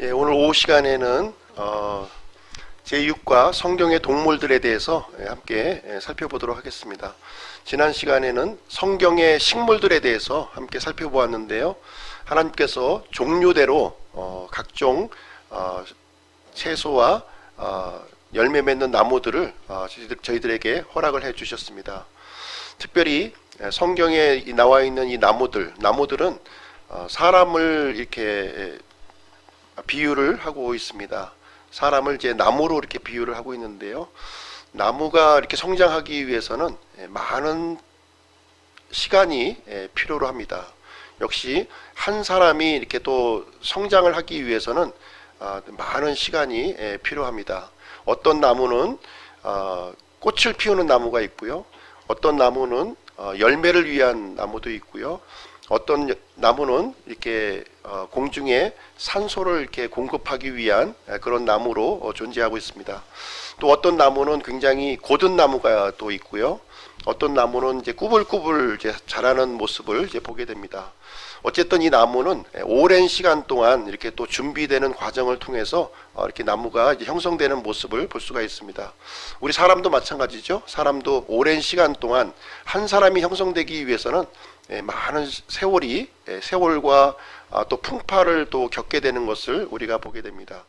예, 오늘 오후 시간에는 제6과 성경의 동물들에 대해서 함께 살펴보도록 하겠습니다. 지난 시간에는 성경의 식물들에 대해서 함께 살펴보았는데요. 하나님께서 종류대로 각종 채소와 열매 맺는 나무들을 저희들에게 허락을 해 주셨습니다. 특별히 성경에 나와 있는 이 나무들은 사람을 이렇게 비유를 하고 있습니다. 사람을 이제 나무로 이렇게 비유를 하고 있는데요. 나무가 이렇게 성장하기 위해서는 많은 시간이 필요로 합니다. 역시 한 사람이 이렇게 또 성장을 하기 위해서는 많은 시간이 필요합니다. 어떤 나무는 꽃을 피우는 나무가 있고요. 어떤 나무는 열매를 위한 나무도 있고요. 어떤 나무는 이렇게 공중에 산소를 이렇게 공급하기 위한 그런 나무로 존재하고 있습니다. 또 어떤 나무는 굉장히 고든 나무가 또 있고요. 어떤 나무는 이제 꾸불꾸불 이제 자라는 모습을 이제 보게 됩니다. 어쨌든 이 나무는 오랜 시간 동안 이렇게 또 준비되는 과정을 통해서 이렇게 나무가 이제 형성되는 모습을 볼 수가 있습니다. 우리 사람도 마찬가지죠. 사람도 오랜 시간 동안 한 사람이 형성되기 위해서는 많은 세월과 또 풍파를 또 겪게 되는 것을 우리가 보게 됩니다.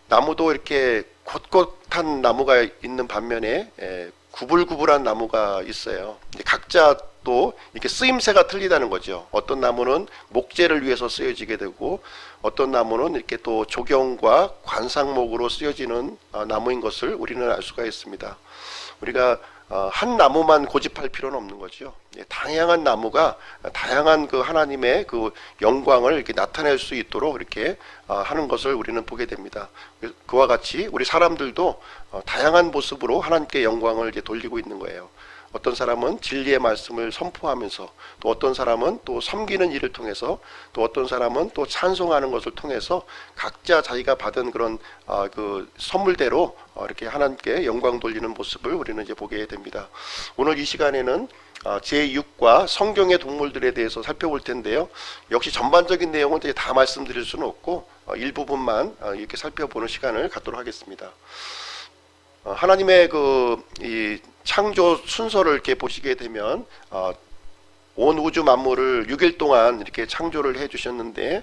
나무도 이렇게 곳곳한 나무가 있는 반면에 구불구불한 나무가 있어요. 각자 또 이렇게 쓰임새가 틀리다는 거죠. 어떤 나무는 목재를 위해서 쓰여지게 되고 어떤 나무는 이렇게 또 조경과 관상목으로 쓰여지는 나무인 것을 우리는 알 수가 있습니다. 우리가 한 나무만 고집할 필요는 없는 거죠. 다양한 나무가 다양한 그 하나님의 그 영광을 이렇게 나타낼 수 있도록 이렇게 하는 것을 우리는 보게 됩니다. 그와 같이 우리 사람들도 다양한 모습으로 하나님께 영광을 이제 돌리고 있는 거예요. 어떤 사람은 진리의 말씀을 선포하면서, 또 어떤 사람은 또 섬기는 일을 통해서, 또 어떤 사람은 또 찬송하는 것을 통해서 각자 자기가 받은 그런 그 선물대로 이렇게 하나님께 영광 돌리는 모습을 우리는 이제 보게 됩니다. 오늘 이 시간에는 제6과 성경의 동물들에 대해서 살펴볼 텐데요. 역시 전반적인 내용은 다 말씀드릴 수는 없고 일부분만 이렇게 살펴보는 시간을 갖도록 하겠습니다. 하나님의 이 창조 순서를 이렇게 보시게 되면 온 우주 만물을 6일 동안 이렇게 창조를 해 주셨는데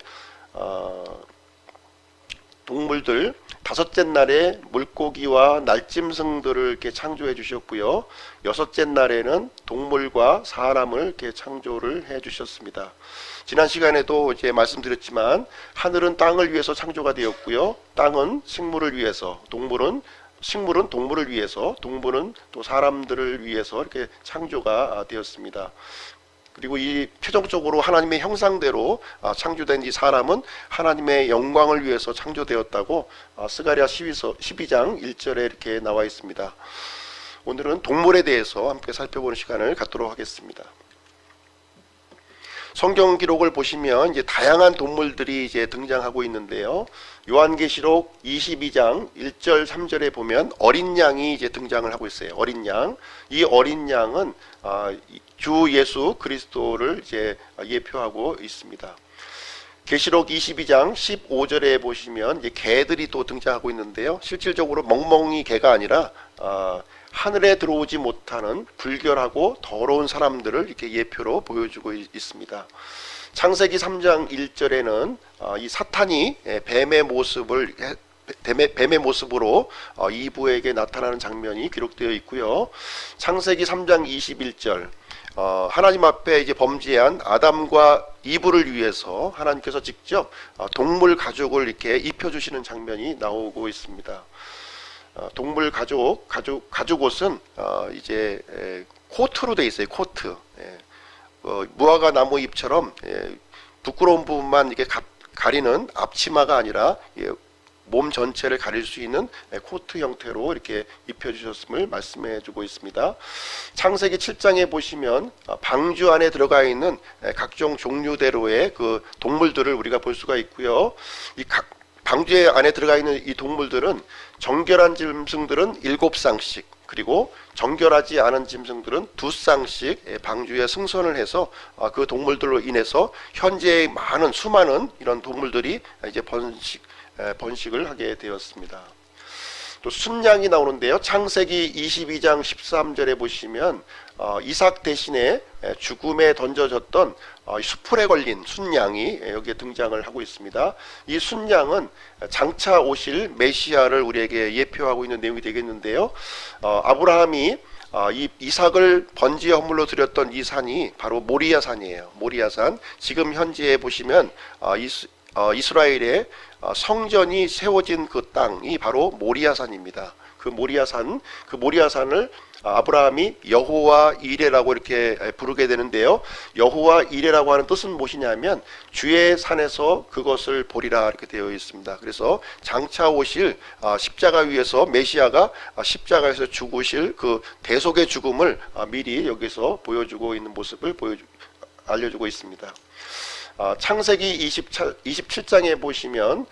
동물들 다섯째 날에 물고기와 날짐승들을 이렇게 창조해 주셨고요. 여섯째 날에는 동물과 사람을 이렇게 창조를 해 주셨습니다. 지난 시간에도 이제 말씀드렸지만 하늘은 땅을 위해서 창조가 되었고요. 땅은 식물을 위해서, 식물은 동물을 위해서, 동물은 또 사람들을 위해서 이렇게 창조가 되었습니다. 그리고 이 최종적으로 하나님의 형상대로 창조된 이 사람은 하나님의 영광을 위해서 창조되었다고 스가랴 12장 1절에 이렇게 나와 있습니다. 오늘은 동물에 대해서 함께 살펴보는 시간을 갖도록 하겠습니다. 성경 기록을 보시면 이제 다양한 동물들이 이제 등장하고 있는데요. 요한계시록 22장 1절 3절에 보면 어린 양이 이제 등장을 하고 있어요. 어린 양. 이 어린 양은 주 예수 그리스도를 이제 예표하고 있습니다. 계시록 22장 15절에 보시면 이제 개들이 또 등장하고 있는데요. 실질적으로 멍멍이 개가 아니라 하늘에 들어오지 못하는 불결하고 더러운 사람들을 이렇게 예표로 보여주고 있습니다. 창세기 3장 1절에는 이 사탄이 뱀의 모습으로 이브에게 나타나는 장면이 기록되어 있고요. 창세기 3장 21절 하나님 앞에 이제 범죄한 아담과 이브를 위해서 하나님께서 직접 동물 가죽을 이렇게 입혀주시는 장면이 나오고 있습니다. 동물 가죽 옷은 이제 코트로 되어 있어요. 코트. 무화과 나무 잎처럼 부끄러운 부분만 이렇게 가리는 앞치마가 아니라 몸 전체를 가릴 수 있는 코트 형태로 이렇게 입혀주셨음을 말씀해주고 있습니다. 창세기 7장에 보시면 방주 안에 들어가 있는 각종 종류대로의 그 동물들을 우리가 볼 수가 있고요. 이 방주에 안에 들어가 있는 이 동물들은 정결한 짐승들은 7쌍씩, 그리고 정결하지 않은 짐승들은 2쌍씩 방주에 승선을 해서 그 동물들로 인해서 현재 많은 수많은 이런 동물들이 이제 번식을 하게 되었습니다. 또 순양이 나오는데요. 창세기 22장 13절에 보시면 이삭 대신에 죽음에 던져졌던 수풀에 걸린 순양이 여기에 등장을 하고 있습니다. 이 순양은 장차 오실 메시아를 우리에게 예표하고 있는 내용이 되겠는데요. 아브라함이 이 이삭을 번지 헌물로 드렸던 이 산이 바로 모리아 산이에요. 모리아 산. 지금 현재에 보시면 이스라엘의 성전이 세워진 그 땅이 바로 모리아산입니다. 그 모리아산을 아브라함이 여호와 이레라고 이렇게 부르게 되는데요. 여호와 이레라고 하는 뜻은 무엇이냐면 주의 산에서 그것을 보리라 이렇게 되어 있습니다. 그래서 장차 오실 십자가 위에서 메시아가 십자가에서 죽으실 그 대속의 죽음을 미리 여기서 보여주고 있는 모습을 알려주고 있습니다. 창세기 27장에 보시면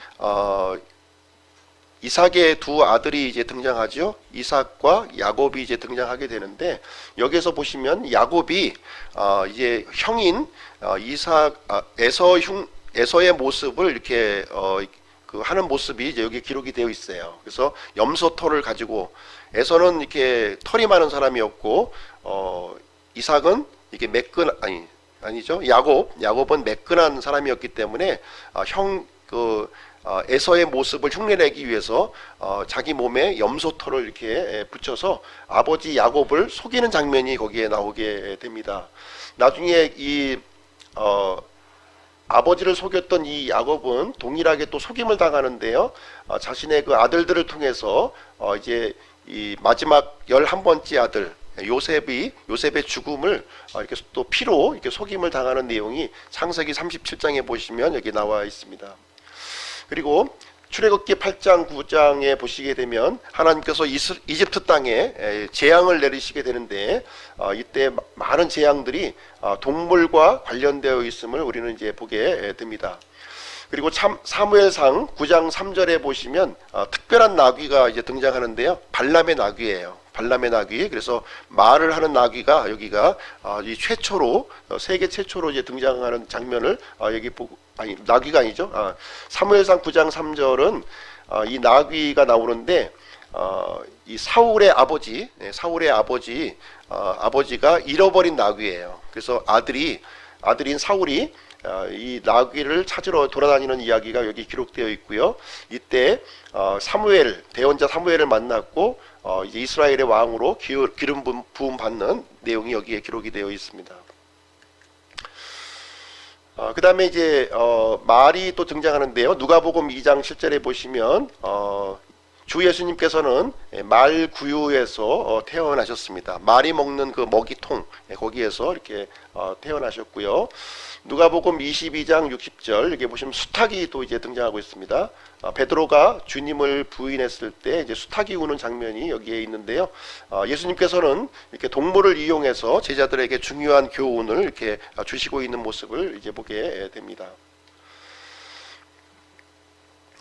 이삭의 두 아들이 이제 등장하죠. 이삭과 야곱이 이제 등장하게 되는데 여기서 보시면 야곱이 이제 형인 에서의 모습을 이렇게 하는 모습이 이제 여기 기록이 되어 있어요. 그래서 염소털을 가지고 에서는 이렇게 털이 많은 사람이었고 이삭은 이게 야곱은 매끈한 사람이었기 때문에 에서의 모습을 흉내내기 위해서 자기 몸에 염소털을 이렇게 붙여서 아버지 야곱을 속이는 장면이 거기에 나오게 됩니다. 나중에 아버지를 속였던 이 야곱은 동일하게 또 속임을 당하는데요. 자신의 그 아들들을 통해서 이제 이 마지막 11번째 아들 요셉의 죽음을 이렇게 또 피로 이렇게 속임을 당하는 내용이 창세기 37장에 보시면 여기 나와 있습니다. 그리고 출애굽기 8장 9장에 보시게 되면 하나님께서 이집트 땅에 재앙을 내리시게 되는데 이때 많은 재앙들이 동물과 관련되어 있음을 우리는 이제 보게 됩니다. 그리고 사무엘상 9장 3절에 보시면 특별한 나귀가 이제 등장하는데요. 발람의 나귀예요. 발람의 나귀. 그래서 말을 하는 나귀가 여기가 이 최초로 세계 최초로 이제 등장하는 장면을 여기 보고 나귀가 아니죠. 사무엘상 9장 3절은 이 나귀가 나오는데 이 사울의 아버지가 잃어버린 나귀예요. 그래서 아들인 사울이 이 나귀를 찾으러 돌아다니는 이야기가 여기 기록되어 있고요. 이때 대언자 사무엘을 만났고 이제 이스라엘의 왕으로 기름 부음 받는 내용이 여기에 기록이 되어 있습니다. 그 다음에 이제 말이 또 등장하는데요. 누가복음 2장 7절에 보시면 주 예수님께서는 말 구유에서 태어나셨습니다. 말이 먹는 그 먹이통 거기에서 이렇게 태어나셨고요. 누가복음 22장 60절 여기 보시면 수탉이 또 이제 등장하고 있습니다. 베드로가 주님을 부인했을 때 이제 수탉이 우는 장면이 여기에 있는데요. 예수님께서는 이렇게 동물을 이용해서 제자들에게 중요한 교훈을 이렇게 주시고 있는 모습을 이제 보게 됩니다.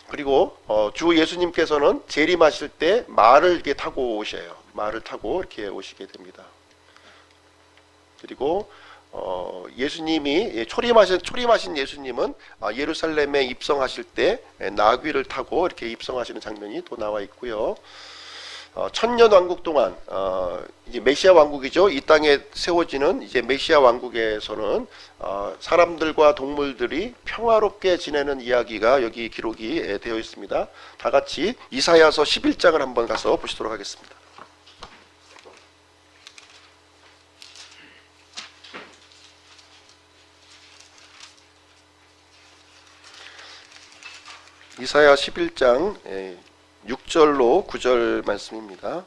그리고 주 예수님께서는 재림하실 때 말을 이렇게 타고 오셔요. 말을 타고 이렇게 오시게 됩니다. 그리고 예수님이 초림하신 예수님은 예루살렘에 입성하실 때 나귀를 타고 이렇게 입성하시는 장면이 또 나와 있고요. 천년 왕국 동안 이제 메시아 왕국이죠. 이 땅에 세워지는 이제 메시아 왕국에서는 사람들과 동물들이 평화롭게 지내는 이야기가 여기 기록이 되어 있습니다. 다 같이 이사야서 11장을 한번 가서 보시도록 하겠습니다. 이사야 11장 6절로 9절 말씀입니다.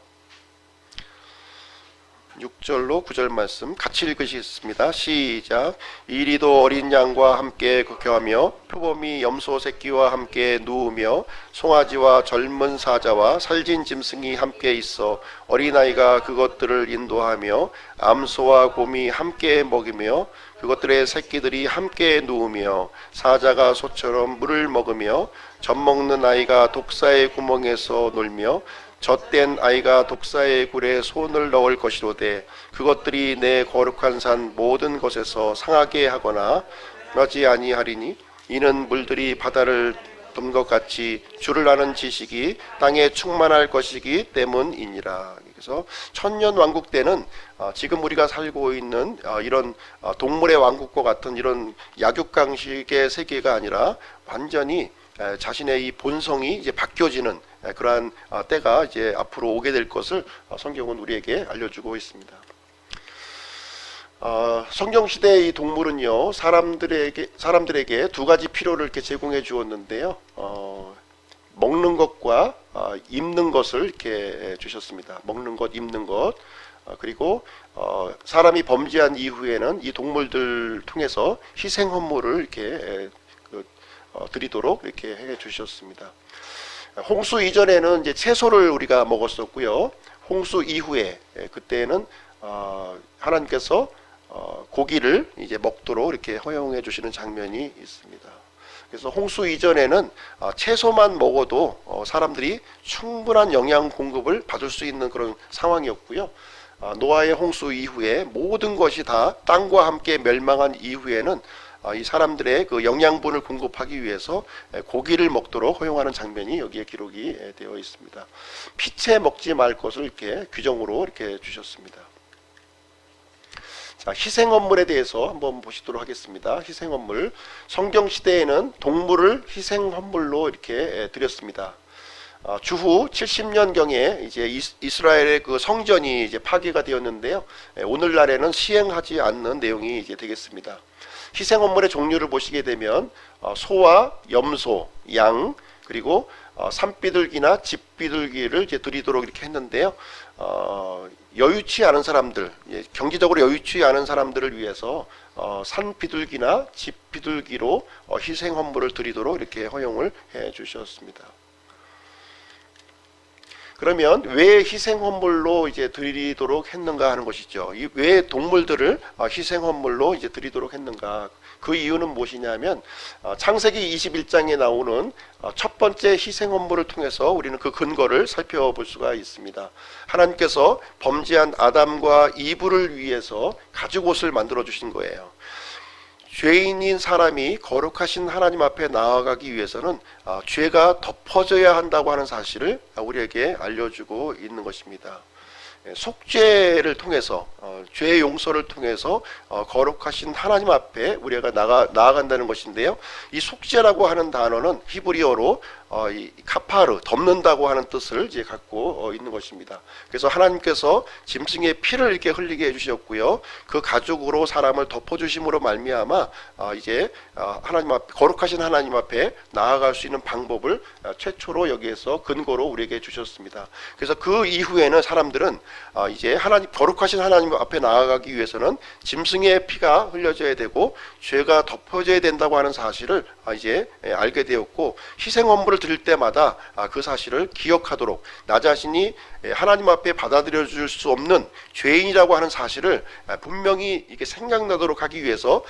6절로 9절 말씀 같이 읽으시겠습니다. 시작. 이리도 어린 양과 함께 거하며 표범이 염소 새끼와 함께 누우며 송아지와 젊은 사자와 살진 짐승이 함께 있어 어린아이가 그것들을 인도하며 암소와 곰이 함께 먹이며 그것들의 새끼들이 함께 누우며 사자가 소처럼 물을 먹으며 젖 먹는 아이가 독사의 구멍에서 놀며 젖된 아이가 독사의 굴에 손을 넣을 것이로되 그것들이 내 거룩한 산 모든 것에서 상하게 하거나 하지 아니하리니 이는 물들이 바다를 돈 것 같이 주를 아는 지식이 땅에 충만할 것이기 때문이니라. 그래서 천년 왕국 때는 지금 우리가 살고 있는 이런 동물의 왕국과 같은 이런 약육강식의 세계가 아니라 완전히 자신의 이 본성이 이제 바뀌어지는 그러한 때가 이제 앞으로 오게 될 것을 성경은 우리에게 알려주고 있습니다. 성경 시대의 이 동물은요 사람들에게 두 가지 필요를 이렇게 제공해 주었는데요. 먹는 것과 입는 것을 이렇게 주셨습니다. 먹는 것, 입는 것. 그리고 사람이 범죄한 이후에는 이 동물들 통해서 희생 헌물을 이렇게 드리도록 이렇게 해 주셨습니다. 홍수 이전에는 이제 채소를 우리가 먹었었고요. 홍수 이후에 그때는 하나님께서 고기를 이제 먹도록 이렇게 허용해 주시는 장면이 있습니다. 그래서 홍수 이전에는 채소만 먹어도 사람들이 충분한 영양 공급을 받을 수 있는 그런 상황이었고요. 노아의 홍수 이후에 모든 것이 다 땅과 함께 멸망한 이후에는 이 사람들의 그 영양분을 공급하기 위해서 고기를 먹도록 허용하는 장면이 여기에 기록이 되어 있습니다. 피채 먹지 말 것을 이렇게 규정으로 이렇게 주셨습니다. 자, 희생헌물에 대해서 한번 보시도록 하겠습니다. 희생헌물. 성경 시대에는 동물을 희생헌물로 이렇게 드렸습니다. 주후 70년경에 이제 이스라엘의 그 성전이 이제 파괴가 되었는데요. 오늘날에는 시행하지 않는 내용이 이제 되겠습니다. 희생헌물의 종류를 보시게 되면 소와 염소, 양, 그리고 산비둘기나 집비둘기를 이제 드리도록 이렇게 했는데요. 여유치 않은 사람들, 경제적으로 여유치 않은 사람들을 위해서 산비둘기나 집비둘기로 희생헌물을 드리도록 이렇게 허용을 해 주셨습니다. 그러면 왜 희생헌물로 이제 드리도록 했는가 하는 것이죠. 왜 동물들을 희생헌물로 이제 드리도록 했는가? 그 이유는 무엇이냐면 창세기 21장에 나오는 첫 번째 희생헌물을 통해서 우리는 그 근거를 살펴볼 수가 있습니다. 하나님께서 범죄한 아담과 이브를 위해서 가죽옷을 만들어 주신 거예요. 죄인인 사람이 거룩하신 하나님 앞에 나아가기 위해서는 죄가 덮어져야 한다고 하는 사실을 우리에게 알려주고 있는 것입니다. 속죄를 통해서 죄의 용서를 통해서 거룩하신 하나님 앞에 우리가 나아간다는 것인데요. 이 속죄라고 하는 단어는 히브리어로 이 카파르, 덮는다고 하는 뜻을 이제 갖고 있는 것입니다. 그래서 하나님께서 짐승의 피를 이렇게 흘리게 해주셨고요. 그 가죽으로 사람을 덮어주심으로 말미암아 이제 하나님 앞 거룩하신 하나님 앞에 나아갈 수 있는 방법을 최초로 여기에서 근거로 우리에게 주셨습니다. 그래서 그 이후에는 사람들은 이제 하나님 거룩하신 하나님 앞에 나아가기 위해서는 짐승의 피가 흘려져야 되고 죄가 덮어져야 된다고 하는 사실을 이제 알게 되었고 희생헌물을 드릴 때마다 그 사실을 기억하도록 나 자신이 하나님 앞에 받아들여 줄 수 없는 죄인이라고 하는 사실을 분명히 이게 생각나도록 하기 위해서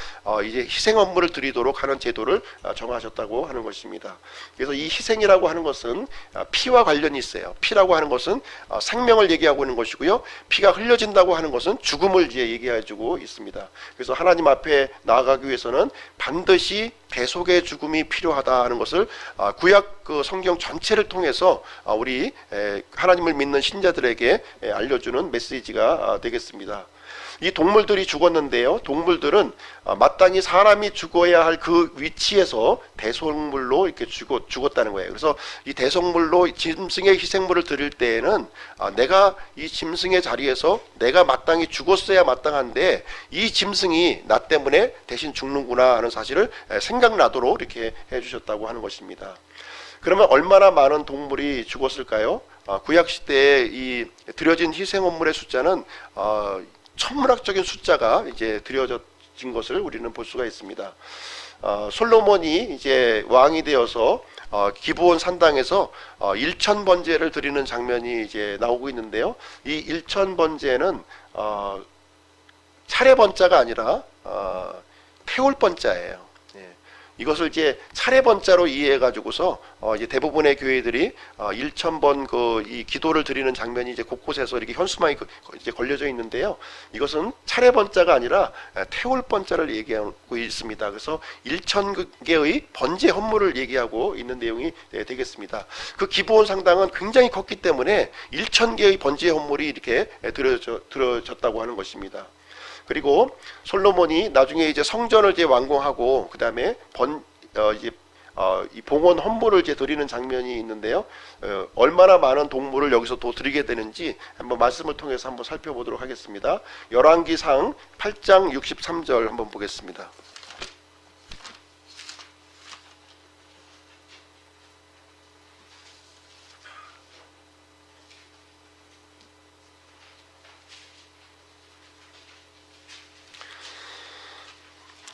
이제 희생헌물을 드리도록 하는 제도를 정하셨다고 하는 것입니다. 그래서 이 희생이라고 하는 것은 피와 관련이 있어요. 피라고 하는 것은 생명을 얘기하고 있는 것이고요. 피가 흘려진다고 하는 것은 죽음을 이제 얘기해주고 있습니다. 그래서 하나님 앞에 나아가기 위해서는 반드시 대속의 죽음이 필요하다 하는 것을 구약 그 성경 전체를 통해서 우리 하나님을 믿는 신자들에게 알려주는 메시지가 되겠습니다. 이 동물들이 죽었는데요. 동물들은 마땅히 사람이 죽어야 할 그 위치에서 대속물로 이렇게 죽었다는 거예요. 그래서 이 대속물로 짐승의 희생물을 드릴 때에는 내가 이 짐승의 자리에서 내가 마땅히 죽었어야 마땅한데 이 짐승이 나 때문에 대신 죽는구나 하는 사실을 생각나도록 이렇게 해주셨다고 하는 것입니다. 그러면 얼마나 많은 동물이 죽었을까요? 구약 시대에 이 드려진 희생헌물의 숫자는 천문학적인 숫자가 이제 드려진 것을 우리는 볼 수가 있습니다. 솔로몬이 이제 왕이 되어서 기브온 산당에서 1000번제를 드리는 장면이 이제 나오고 있는데요. 이 1000번제는 차례 번자가 아니라 태울 번자예요. 이것을 이제 차례번자로 이해해 가지고서 이제 대부분의 교회들이 1,000번 이 기도를 드리는 장면이 이제 곳곳에서 이렇게 현수막이 이제 걸려져 있는데요. 이것은 차례번자가 아니라 태울번자를 얘기하고 있습니다. 그래서 1,000개의 번제 헌물을 얘기하고 있는 내용이 되겠습니다. 그 기브온 상당은 굉장히 컸기 때문에 1,000개의 번제 헌물이 이렇게 들어졌다고 하는 것입니다. 그리고 솔로몬이 나중에 이제 성전을 이제 완공하고 그 다음에 이 봉헌 헌물을 이제 드리는 장면이 있는데요. 얼마나 많은 동물을 여기서 또 드리게 되는지 한번 말씀을 통해서 한번 살펴보도록 하겠습니다. 열왕기상 8장 63절 한번 보겠습니다.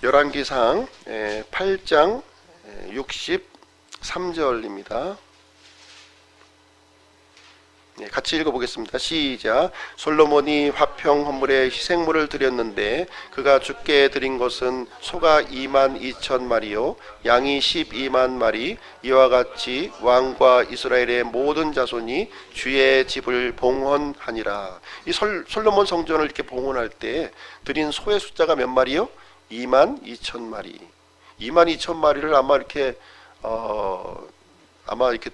열왕기상 8장 63절입니다. 같이 읽어보겠습니다. 시작. 솔로몬이 화평 헌물에 희생물을 드렸는데 그가 주께 드린 것은 소가 22,000마리요 양이 12,000마리. 이와 같이 왕과 이스라엘의 모든 자손이 주의 집을 봉헌하니라. 이 솔로몬 성전을 이렇게 봉헌할 때 드린 소의 숫자가 몇 마리요? 22,000마리. 22,000마리를 아마 이렇게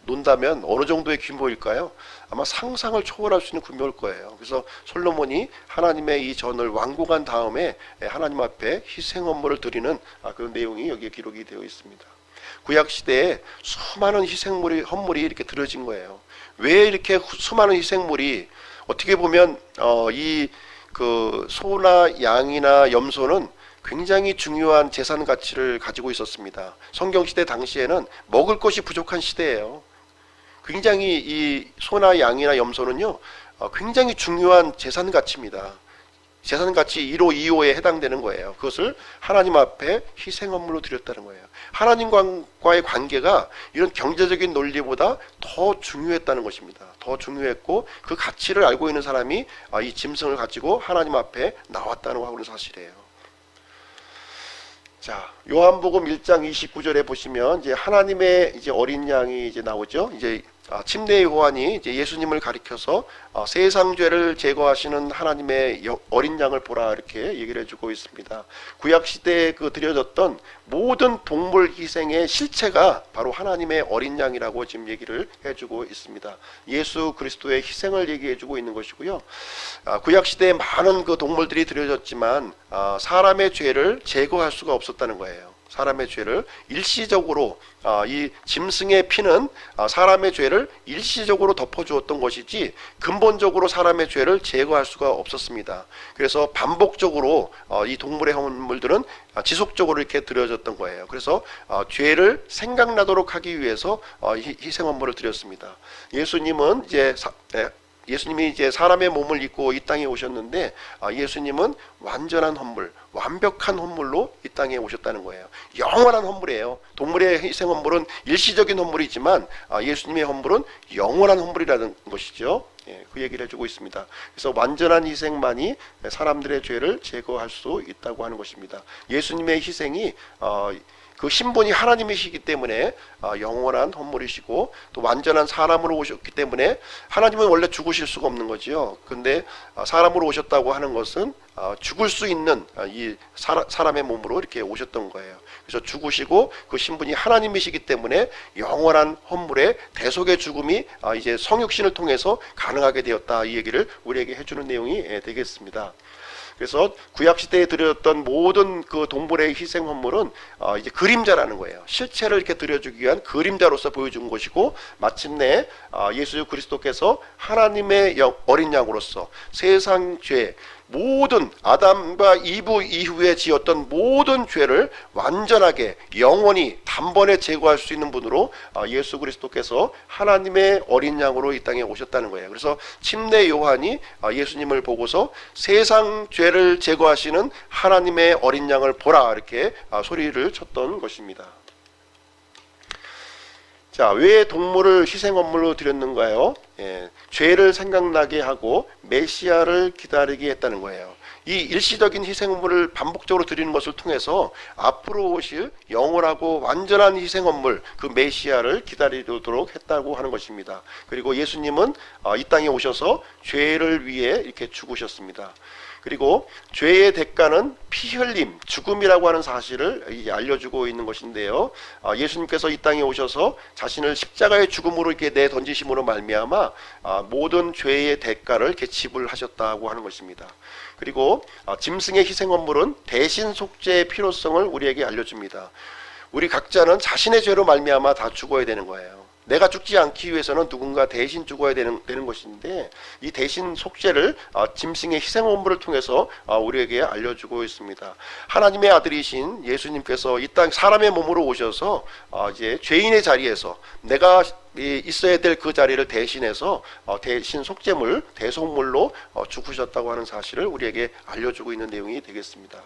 논다면 어느 정도의 규모일까요? 아마 상상을 초월할 수 있는 규모일 거예요. 그래서 솔로몬이 하나님의 이 전을 완공한 다음에 하나님 앞에 희생 헌물을 드리는 그런 내용이 여기에 기록이 되어 있습니다. 구약 시대에 수많은 헌물이 이렇게 드려진 거예요. 왜 이렇게 수많은 희생물이, 어떻게 보면 소나 양이나 염소는 굉장히 중요한 재산 가치를 가지고 있었습니다. 성경시대 당시에는 먹을 것이 부족한 시대예요. 굉장히 이 소나 양이나 염소는요, 굉장히 중요한 재산 가치입니다. 재산 가치 1호, 2호에 해당되는 거예요. 그것을 하나님 앞에 희생 헌물로 드렸다는 거예요. 하나님과의 관계가 이런 경제적인 논리보다 더 중요했다는 것입니다. 더 중요했고 그 가치를 알고 있는 사람이 이 짐승을 가지고 하나님 앞에 나왔다는 하고는 사실이에요. 자, 요한복음 1장 29절에 보시면 이제 하나님의 이제 어린 양이 이제 나오죠. 이제 침례 요한이 이제 예수님을 가리켜서 세상 죄를 제거하시는 하나님의 어린 양을 보라 이렇게 얘기를 해주고 있습니다. 구약 시대에 드려졌던 모든 동물 희생의 실체가 바로 하나님의 어린 양이라고 지금 얘기를 해주고 있습니다. 예수 그리스도의 희생을 얘기해주고 있는 것이고요. 구약 시대에 많은 동물들이 드려졌지만 사람의 죄를 제거할 수가 없었다는 거예요. 사람의 죄를 일시적으로, 이 짐승의 피는 사람의 죄를 일시적으로 덮어주었던 것이지 근본적으로 사람의 죄를 제거할 수가 없었습니다. 그래서 반복적으로 이 동물의 헌물들은 지속적으로 이렇게 드려졌던 거예요. 그래서 죄를 생각나도록 하기 위해서 희생 헌물을 드렸습니다. 예수님이 이제 사람의 몸을 입고 이 땅에 오셨는데 예수님은 완전한 헌물, 완벽한 헌물로 이 땅에 오셨다는 거예요. 영원한 헌물이에요. 동물의 희생 헌물은 일시적인 헌물이지만 예수님의 헌물은 영원한 헌물이라는 것이죠. 그 얘기를 해주고 있습니다. 그래서 완전한 희생만이 사람들의 죄를 제거할 수 있다고 하는 것입니다. 예수님의 희생이 그 신분이 하나님이시기 때문에 영원한 헌물이시고 또 완전한 사람으로 오셨기 때문에, 하나님은 원래 죽으실 수가 없는 거지요. 근데 사람으로 오셨다고 하는 것은 죽을 수 있는 이 사람의 몸으로 이렇게 오셨던 거예요. 그래서 죽으시고 그 신분이 하나님이시기 때문에 영원한 헌물의 대속의 죽음이 이제 성육신을 통해서 가능하게 되었다, 이 얘기를 우리에게 해주는 내용이 되겠습니다. 그래서 구약시대에 드렸던 모든 동물의 희생 헌물은 이제 그림자라는 거예요. 실체를 이렇게 드려주기 위한 그림자로서 보여준 것이고, 마침내 예수 그리스도께서 하나님의 어린 양으로서 세상 죄, 모든 아담과 이브 이후에 지었던 모든 죄를 완전하게 영원히 단번에 제거할 수 있는 분으로 예수 그리스도께서 하나님의 어린 양으로 이 땅에 오셨다는 거예요. 그래서 침례 요한이 예수님을 보고서 세상 죄를 제거하시는 하나님의 어린 양을 보라 이렇게 소리를 쳤던 것입니다. 자, 왜 동물을 희생헌물로 드렸는가요? 죄를 생각나게 하고 메시아를 기다리게 했다는 거예요. 이 일시적인 희생물을 반복적으로 드리는 것을 통해서 앞으로 오실 영원하고 완전한 희생헌물 그 메시아를 기다리도록 했다고 하는 것입니다. 그리고 예수님은 이 땅에 오셔서 죄를 위해 이렇게 죽으셨습니다. 그리고 죄의 대가는 피 흘림, 죽음이라고 하는 사실을 알려주고 있는 것인데요. 예수님께서 이 땅에 오셔서 자신을 십자가의 죽음으로 이렇게 내 던지심으로 말미암아 모든 죄의 대가를 이렇게 지불하셨다고 하는 것입니다. 그리고 짐승의 희생헌물은 대신 속죄의 필요성을 우리에게 알려줍니다. 우리 각자는 자신의 죄로 말미암아 다 죽어야 되는 거예요. 내가 죽지 않기 위해서는 누군가 대신 죽어야 되는 것인데 이 대신 속죄를 짐승의 희생헌물을 통해서 우리에게 알려주고 있습니다. 하나님의 아들이신 예수님께서 이 땅 사람의 몸으로 오셔서 이제 죄인의 자리에서 내가 있어야 될 그 자리를 대신해서 대신 속죄물, 대속물로 죽으셨다고 하는 사실을 우리에게 알려주고 있는 내용이 되겠습니다.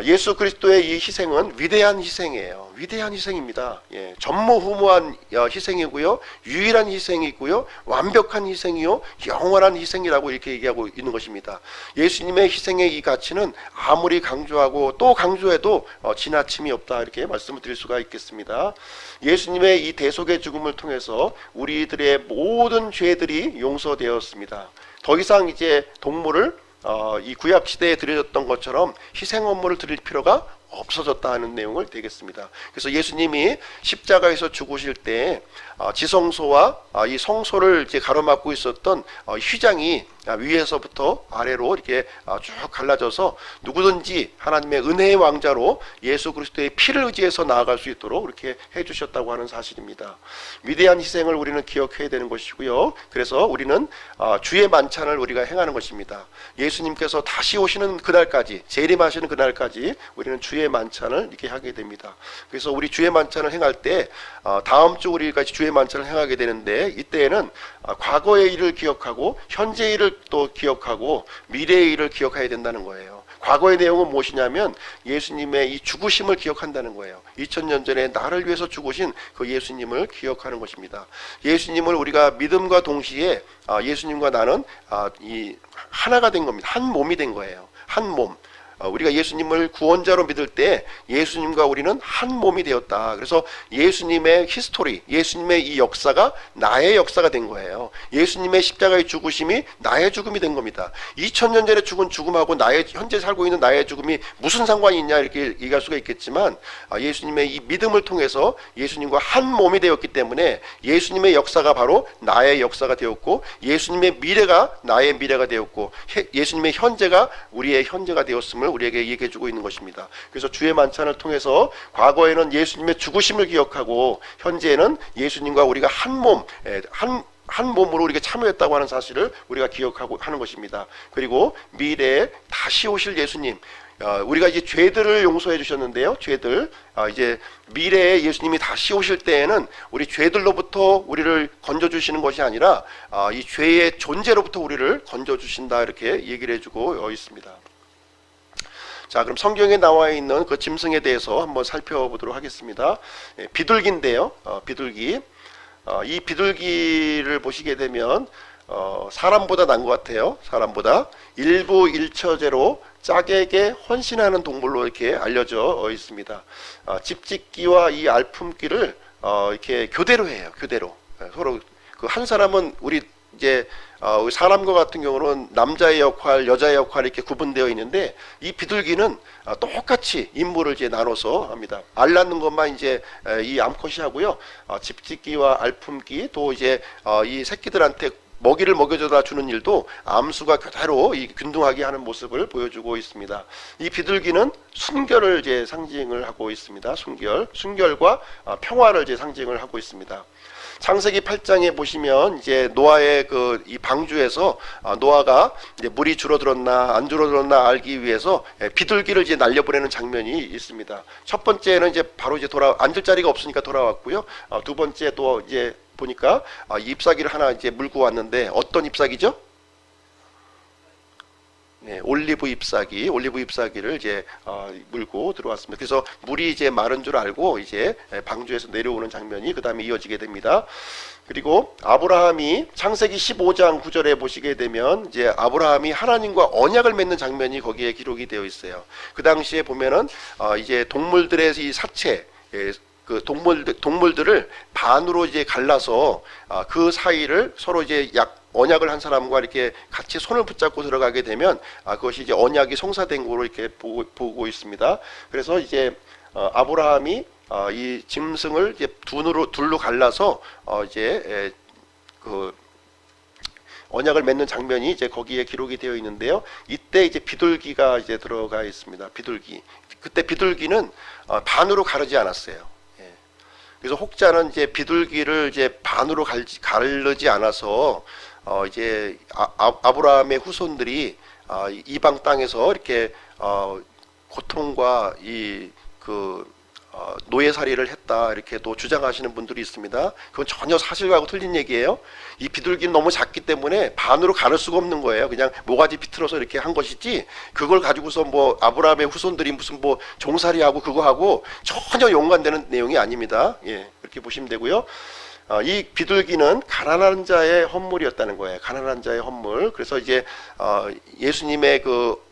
예수 그리스도의 이 희생은 위대한 희생이에요. 위대한 희생입니다. 전무후무한 희생이고요, 유일한 희생이고요, 완벽한 희생이요, 영원한 희생이라고 이렇게 얘기하고 있는 것입니다. 예수님의 희생의 이 가치는 아무리 강조하고 또 강조해도 지나침이 없다 이렇게 말씀을 드릴 수가 있겠습니다. 예수님의 이 대속의 죽음을 통해서 우리들의 모든 죄들이 용서되었습니다. 더 이상 이제 동물을 이 구약 시대에 드려졌던 것처럼 희생헌물을 드릴 필요가 없어졌다 하는 내용을 되겠습니다. 그래서 예수님이 십자가에서 죽으실 때 지성소와 이 성소를 이제 가로막고 있었던 휘장이 위에서부터 아래로 이렇게 쭉 갈라져서 누구든지 하나님의 은혜의 왕자로 예수 그리스도의 피를 의지해서 나아갈 수 있도록 이렇게 해주셨다고 하는 사실입니다. 위대한 희생을 우리는 기억해야 되는 것이고요. 그래서 우리는 주의 만찬을 우리가 행하는 것입니다. 예수님께서 다시 오시는 그날까지, 재림하시는 그날까지 우리는 주의 만찬을 이렇게 하게 됩니다. 그래서 우리 주의 만찬을 행할 때 다음 주 우리가 주의 만찬을 행하게 되는데 이때에는 과거의 일을 기억하고 현재의 일을 또 기억하고 미래의 일을 기억해야 된다는 거예요. 과거의 내용은 무엇이냐면 예수님의 이 죽으심을 기억한다는 거예요. 2000년 전에 나를 위해서 죽으신 그 예수님을 기억하는 것입니다. 예수님을 우리가 믿음과 동시에 예수님과 나는 이 하나가 된 겁니다. 한 몸이 된 거예요. 한 몸. 우리가 예수님을 구원자로 믿을 때 예수님과 우리는 한 몸이 되었다. 그래서 예수님의 히스토리, 예수님의 이 역사가 나의 역사가 된 거예요. 예수님의 십자가의 죽으심이 나의 죽음이 된 겁니다. 2000년 전에 죽은 죽음하고 나의 현재 살고 있는 나의 죽음이 무슨 상관이 있냐 이렇게 얘기할 수가 있겠지만 예수님의 이 믿음을 통해서 예수님과 한 몸이 되었기 때문에 예수님의 역사가 바로 나의 역사가 되었고 예수님의 미래가 나의 미래가 되었고 예수님의 현재가 우리의 현재가 되었음을 우리에게 얘기해주고 있는 것입니다. 그래서 주의 만찬을 통해서 과거에는 예수님의 죽으심을 기억하고 현재에는 예수님과 우리가 한 몸으로 우리가 참여했다고 하는 사실을 우리가 기억하고 하는 것입니다. 그리고 미래에 다시 오실 예수님, 우리가 이제 죄들을 용서해 주셨는데요. 죄들 이제 미래에 예수님이 다시 오실 때에는 우리 죄들로부터 우리를 건져 주시는 것이 아니라 이 죄의 존재로부터 우리를 건져 주신다 이렇게 얘기를 해주고 있습니다. 자, 그럼 성경에 나와 있는 그 짐승에 대해서 한번 살펴보도록 하겠습니다. 비둘기인데요. 비둘기. 이 비둘기를 보시게 되면 사람보다 난 것 같아요. 사람보다 일부 일처제로 짝에게 헌신하는 동물로 이렇게 알려져 있습니다. 집짓기와 이 알품기를 이렇게 교대로 해요. 교대로. 서로 그 한 사람은 우리 이제 사람과 같은 경우는 남자의 역할, 여자의 역할이 이렇게 구분되어 있는데 이 비둘기는 똑같이 임무를 이제 나눠서 합니다. 알 낳는 것만 이제 이 암컷이 하고요. 집짓기와 알품기 또 이제 이 새끼들한테 먹이를 먹여줘다 주는 일도 암수가 그대로 이 균등하게 하는 모습을 보여주고 있습니다. 이 비둘기는 순결을 이제 상징을 하고 있습니다. 순결과 평화를 이제 상징을 하고 있습니다. 창세기 8장에 보시면 이제 노아의 그 이 방주에서 노아가 이제 물이 줄어들었나 안 줄어들었나 알기 위해서 비둘기를 이제 날려보내는 장면이 있습니다. 첫 번째는 이제 바로 이제 앉을 자리가 없으니까 돌아왔고요. 두 번째 또 이제 보니까 잎사귀를 하나 이제 물고 왔는데 어떤 잎사귀죠? 올리브 잎사귀를 이제 물고 들어왔습니다. 그래서 물이 이제 마른 줄 알고 이제 방주에서 내려오는 장면이 그 다음에 이어지게 됩니다. 그리고 아브라함이 창세기 15장 9절에 보시게 되면 이제 아브라함이 하나님과 언약을 맺는 장면이 거기에 기록이 되어 있어요. 그 당시에 보면은 이제 동물들의 이 사체, 그 동물들을 반으로 이제 갈라서 그 사이를 서로 이제 언약을 한 사람과 이렇게 같이 손을 붙잡고 들어가게 되면 그것이 이제 언약이 성사된 거로 이렇게 보고 있습니다. 그래서 이제 아브라함이 이 짐승을 이제 둘로 갈라서 이제 그 언약을 맺는 장면이 이제 거기에 기록이 되어 있는데요. 이때 이제 비둘기가 이제 들어가 있습니다. 비둘기. 그때 비둘기는 반으로 가르지 않았어요. 그래서 혹자는 이제 비둘기를 이제 반으로 가르지 않아서 이제 아브라함의 후손들이 이방 땅에서 이렇게 고통과 노예살이를 했다 이렇게 또 주장하시는 분들이 있습니다. 그건 전혀 사실과는 틀린 얘기예요. 이 비둘기는 너무 작기 때문에 반으로 가를 수가 없는 거예요. 그냥 모가지 비틀어서 이렇게 한 것이지 그걸 가지고서 뭐 아브라함의 후손들이 무슨 뭐 종살이하고 그거 하고 전혀 연관되는 내용이 아닙니다. 예, 그렇게 보시면 되고요. 이 비둘기는 가난한 자의 헌물이었다는 거예요. 가난한 자의 헌물. 그래서 이제 예수님의 그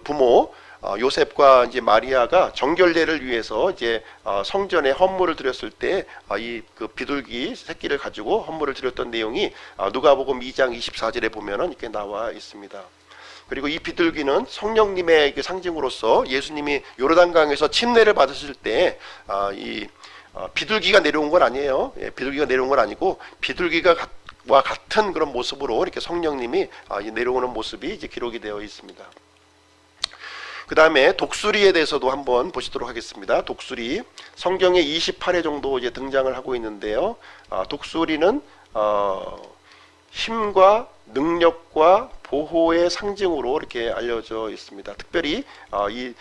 부모 요셉과 이제 마리아가 정결례를 위해서 이제 성전에 헌물을 드렸을 때 이 그 비둘기 새끼를 가지고 헌물을 드렸던 내용이 누가복음 2장 24절에 보면은 이렇게 나와 있습니다. 그리고 이 비둘기는 성령님의 상징으로서 예수님이 요르단강에서 침례를 받으실 때 비둘기가 내려온 건 아니에요. 비둘기가 내려온 건 아니고 비둘기와 같은 그런 모습으로 이렇게 성령님이 내려오는 모습이 이제 기록이 되어 있습니다. 그 다음에 독수리에 대해서도 한번 보시도록 하겠습니다. 독수리 성경에 28회 정도 이제 등장을 하고 있는데요. 독수리는 힘과 능력과 보호의 상징으로 이렇게 알려져 있습니다. 특별히 이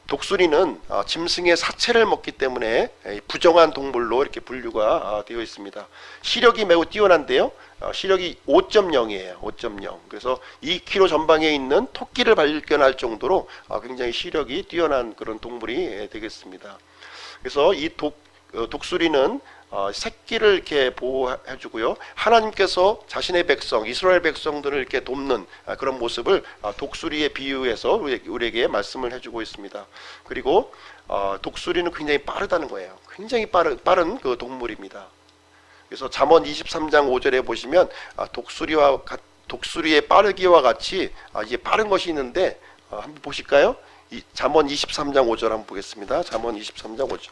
독수리는 짐승의 사체를 먹기 때문에 부정한 동물로 이렇게 분류가 되어 있습니다. 시력이 매우 뛰어난데요. 시력이 5.0이에요. 5.0. 그래서 2km 전방에 있는 토끼를 발견할 정도로 굉장히 시력이 뛰어난 그런 동물이 되겠습니다. 그래서 이 독수리는 새끼를 이렇게 보호해주고요. 하나님께서 자신의 백성, 이스라엘 백성들을 이렇게 돕는 그런 모습을 독수리에 비유해서 우리에게 말씀을 해주고 있습니다. 그리고 독수리는 굉장히 빠르다는 거예요. 굉장히 빠른 그 동물입니다. 그래서 잠언 23장 5절에 보시면 독수리의 빠르기와 같이 이제 빠른 것이 있는데 한번 보실까요? 잠언 23장 5절 한번 보겠습니다. 잠언 23장 5절.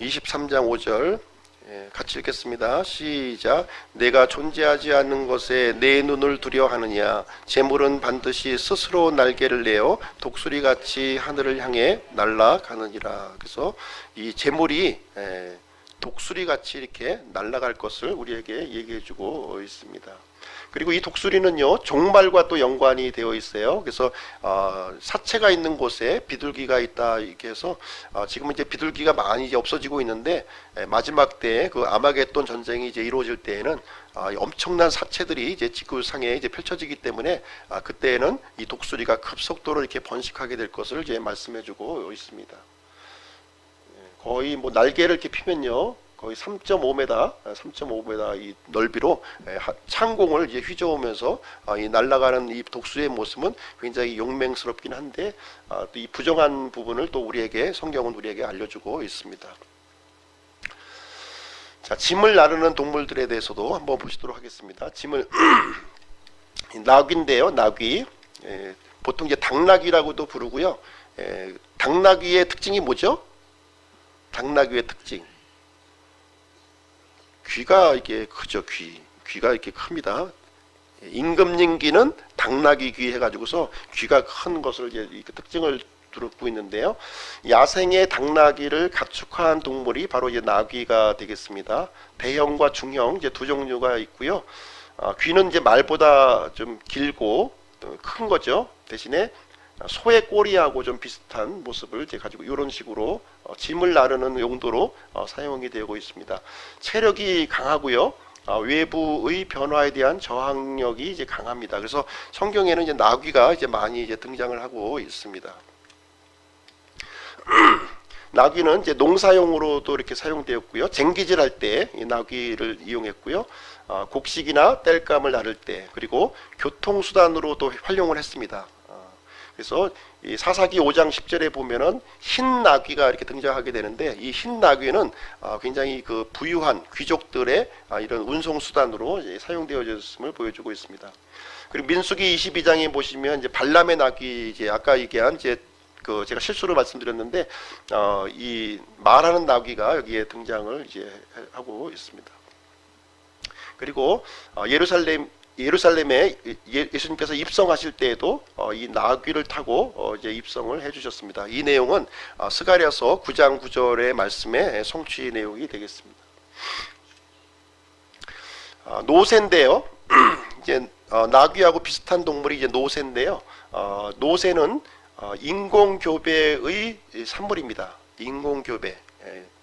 23장 5절 같이 읽겠습니다. 시작. 내가 존재하지 않는 것에 내 눈을 두려워하느냐. 재물은 반드시 스스로 날개를 내어 독수리같이 하늘을 향해 날아가느니라. 그래서 이 재물이 독수리같이 이렇게 날아갈 것을 우리에게 얘기해주고 있습니다. 그리고 이 독수리는요 종말과 또 연관이 되어 있어요. 그래서 사체가 있는 곳에 비둘기가 있다 이렇게 해서 지금은 이제 비둘기가 많이 이제 없어지고 있는데 마지막 때 그 아마겟돈 전쟁이 이제 이루어질 때에는 엄청난 사체들이 이제 지구상에 이제 펼쳐지기 때문에 그때에는 이 독수리가 급속도로 이렇게 번식하게 될 것을 이제 말씀해주고 있습니다. 거의 뭐 날개를 이렇게 피면요. 거의 3.5m 이 넓이로 창공을 이제 휘저으면서 이 날아가는 이 독수리의 모습은 굉장히 용맹스럽긴 한데 또 이 부정한 부분을 또 성경은 우리에게 알려주고 있습니다. 자, 짐을 나르는 동물들에 대해서도 한번 보시도록 하겠습니다. 짐을 나귀인데요, 나귀 보통 이제 당나귀라고도 부르고요. 당나귀의 특징이 뭐죠? 당나귀의 특징. 귀가 이게 크죠. 귀가 이렇게 큽니다. 임금님귀는 당나귀 귀 해가지고서 귀가 큰 것을 이제 특징을 두고 있는데요. 야생의 당나귀를 가축화한 동물이 바로 이제 나귀가 되겠습니다. 대형과 중형 이제 두 종류가 있고요. 귀는 이제 말보다 좀 길고 큰 거죠. 대신에 소의 꼬리하고 좀 비슷한 모습을 이제 가지고 이런 식으로 짐을 나르는 용도로 사용이 되고 있습니다. 체력이 강하고요. 외부의 변화에 대한 저항력이 이제 강합니다. 그래서 성경에는 이제 나귀가 이제 많이 이제 등장을 하고 있습니다. 나귀는 이제 농사용으로도 이렇게 사용되었고요. 쟁기질할 때 이 나귀를 이용했고요. 곡식이나 땔감을 나를 때, 그리고 교통수단으로도 활용을 했습니다. 그래서 이 사사기 5장 10절에 보면은 흰 나귀가 이렇게 등장하게 되는데, 이 흰 나귀는 굉장히 그 부유한 귀족들의 이런 운송 수단으로 사용되어졌음을 보여주고 있습니다. 그리고 민수기 22장에 보시면 이제 발람의 나귀, 이제 아까 얘기한 이제 그 제가 실수로 말씀드렸는데 이 말하는 나귀가 여기에 등장을 이제 하고 있습니다. 그리고 예루살렘에 예수님께서 입성하실 때에도 이 나귀를 타고 이제 입성을 해주셨습니다. 이 내용은 스가랴서 9장 9절의 말씀의 성취 내용이 되겠습니다. 노새인데요. 이제 나귀하고 비슷한 동물이 이제 노새인데요. 노새는 인공교배의 산물입니다. 인공교배.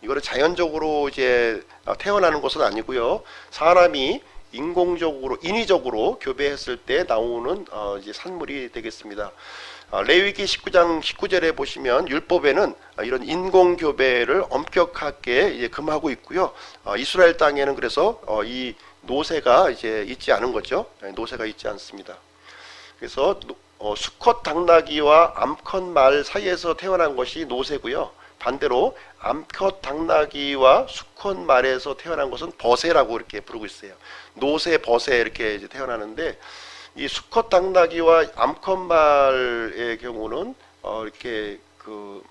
이거를 자연적으로 이제 태어나는 것은 아니고요. 사람이 인위적으로 교배했을 때 나오는 이제 산물이 되겠습니다. 레위기 19장 19절에 보시면 율법에는 이런 인공교배를 엄격하게 이제 금하고 있고요. 이스라엘 땅에는 그래서 이 노새가 이제 있지 않은 거죠. 노새가 있지 않습니다. 그래서 수컷 당나귀와 암컷 말 사이에서 태어난 것이 노새고요. 반대로 암컷 당나귀와 수컷 말에서 태어난 것은 버새라고 이렇게 부르고 있어요. 노새, 버새 이렇게 이제 태어나는데, 이 수컷 당나귀와 암컷 말의 경우는 이렇게 그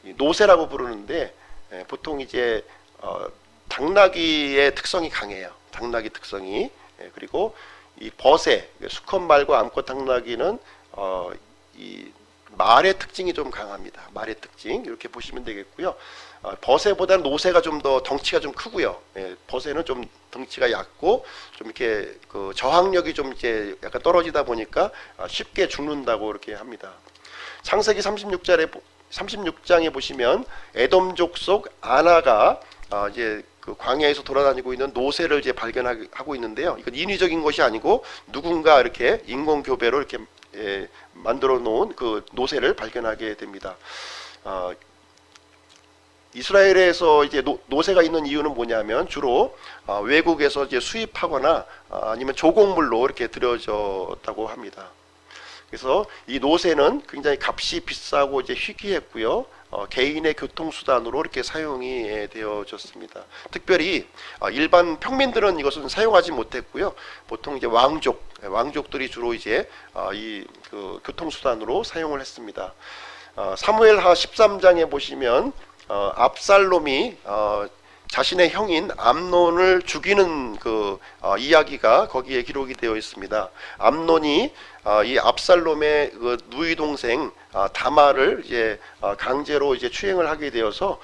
노새라고 부르는데, 보통 이제 당나귀의 특성이 강해요. 당나귀 특성이. 그리고 이 버새, 수컷 말과 암컷 당나귀는 이 말의 특징이 좀 강합니다. 말의 특징 이렇게 보시면 되겠고요. 버새보다는 노새가 좀 더 덩치가 좀 크고요. 버새는 좀 덩치가 얕고 좀 이렇게 그 저항력이 좀 이제 약간 떨어지다 보니까 쉽게 죽는다고 이렇게 합니다. 창세기 36장에 보시면 에돔 족속 아나가 이제 그 광야에서 돌아다니고 있는 노새를 이제 발견하고 있는데요. 이건 인위적인 것이 아니고 누군가 이렇게 인공교배로 이렇게 만들어 놓은 그 노새를 발견하게 됩니다. 이스라엘에서 이제 노새가 있는 이유는 뭐냐면 주로 외국에서 이제 수입하거나 아니면 조공물로 이렇게 들여졌다고 합니다. 그래서 이 노새는 굉장히 값이 비싸고 이제 희귀했고요. 개인의 교통수단으로 이렇게 사용이 되어졌습니다. 특별히 일반 평민들은 이것은 사용하지 못했고요. 보통 이제 왕족들이 주로 이제 이 그 교통수단으로 사용을 했습니다. 사무엘하 13장에 보시면 압살롬이 자신의 형인 암논을 죽이는 그 이야기가 거기에 기록이 되어 있습니다. 암논이 이 압살롬의 그 누이 동생 다말을 이제 강제로 이제 추행을 하게 되어서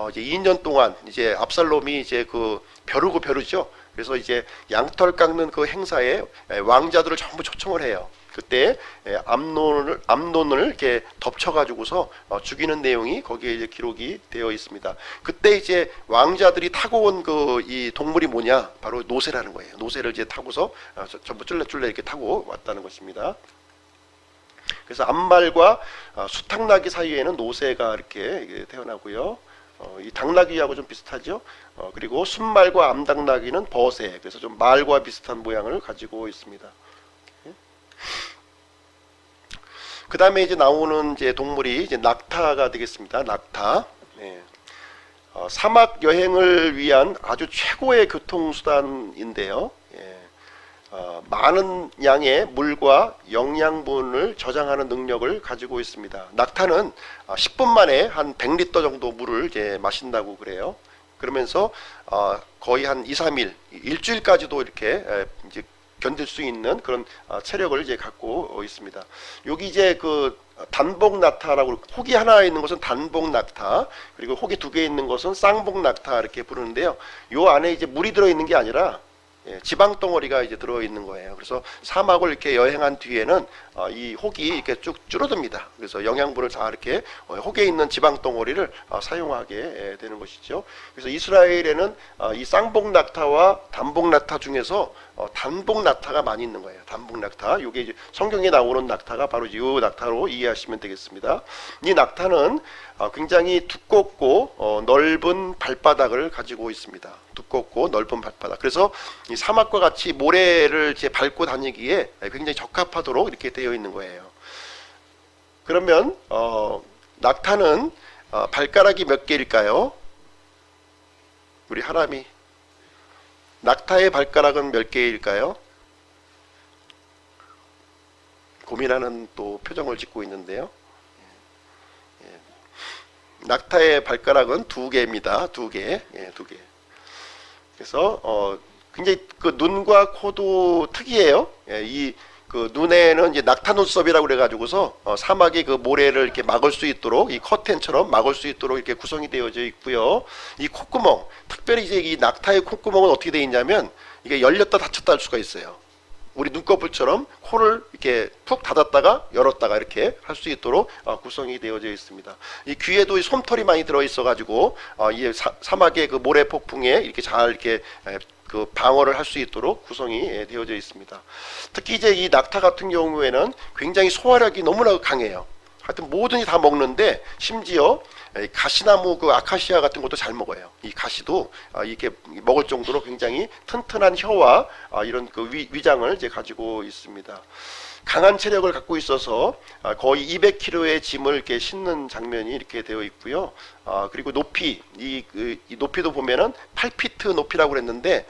이제 2년 동안 이제 압살롬이 이제 그 벼르죠. 그래서 이제 양털 깎는 그 행사에 왕자들을 전부 초청을 해요. 그때 암논을 이렇게 덮쳐가지고서 죽이는 내용이 거기에 이제 기록이 되어 있습니다. 그때 이제 왕자들이 타고 온 그 이 동물이 뭐냐? 바로 노새라는 거예요. 노새를 이제 타고서 전부 쫄래쫄래 이렇게 타고 왔다는 것입니다. 그래서 암말과 수탉나귀 사이에는 노새가 이렇게 태어나고요. 이 당나귀하고 좀 비슷하죠. 그리고 순말과 암당나귀는 버새. 그래서 좀 말과 비슷한 모양을 가지고 있습니다. 그 다음에 이제 나오는 이제 동물이 이제 낙타가 되겠습니다. 낙타. 사막 여행을 위한 아주 최고의 교통수단인데요. 많은 양의 물과 영양분을 저장하는 능력을 가지고 있습니다. 낙타는 10분 만에 한 100리터 정도 물을 이제 마신다고 그래요. 그러면서 거의 한 2, 3일, 일주일까지도 이렇게 이제 견딜 수 있는 그런 체력을 이제 갖고 있습니다. 여기 이제 그 단복 낙타라고, 혹이 하나 있는 것은 단복 낙타, 그리고 혹이 2개 있는 것은 쌍복 낙타 이렇게 부르는데요. 요 안에 이제 물이 들어 있는 게 아니라 지방 덩어리가 이제 들어 있는 거예요. 그래서 사막을 이렇게 여행한 뒤에는 이 혹이 이렇게 쭉 줄어듭니다. 그래서 영양분을 다 이렇게 혹에 있는 지방 덩어리를 사용하게 되는 것이죠. 그래서 이스라엘에는 이 쌍복 낙타와 단복 낙타 중에서 단복 낙타가 많이 있는 거예요. 단복 낙타. 이게 이제 성경에 나오는 낙타가 바로 이 낙타로 이해하시면 되겠습니다. 이 낙타는 굉장히 두껍고 넓은 발바닥을 가지고 있습니다. 두껍고 넓은 발바닥. 그래서 이 사막과 같이 모래를 이제 밟고 다니기에 굉장히 적합하도록 이렇게 되어 있는 거예요. 그러면 낙타는 발가락이 몇 개일까요? 우리 하람이 낙타의 발가락은 몇 개일까요? 고민하는 또 표정을 짓고 있는데요. 낙타의 발가락은 2개입니다. 2개. 2개. 그래서 굉장히 그 눈과 코도 특이해요. 이 그 눈에는 이제 낙타 눈썹이라고 그래가지고서 사막의 그 모래를 이렇게 막을 수 있도록 이 커튼처럼 막을 수 있도록 이렇게 구성이 되어져 있고요. 이 콧구멍, 특별히 이제 이 낙타의 콧구멍은 어떻게 되어 있냐면 이게 열렸다 닫혔다 할 수가 있어요. 우리 눈꺼풀처럼 코를 이렇게 푹 닫았다가 열었다가 이렇게 할 수 있도록 구성이 되어져 있습니다. 이 귀에도 솜털이 많이 들어 있어 가지고 이 사막의 그 모래 폭풍에 이렇게 잘 이렇게 그 방어를 할 수 있도록 구성이 되어져 있습니다. 특히 이제 이 낙타 같은 경우에는 굉장히 소화력이 너무나 강해요. 하여튼 뭐든지 다 먹는데 심지어 가시나무 그 아카시아 같은 것도 잘 먹어요. 이 가시도 이렇게 먹을 정도로 굉장히 튼튼한 혀와 이런 그 위장을 이제 가지고 있습니다. 강한 체력을 갖고 있어서 거의 200kg의 짐을 이렇게 싣는 장면이 이렇게 되어 있고요. 그리고 높이 이 높이도 보면은 8피트 높이라고 그랬는데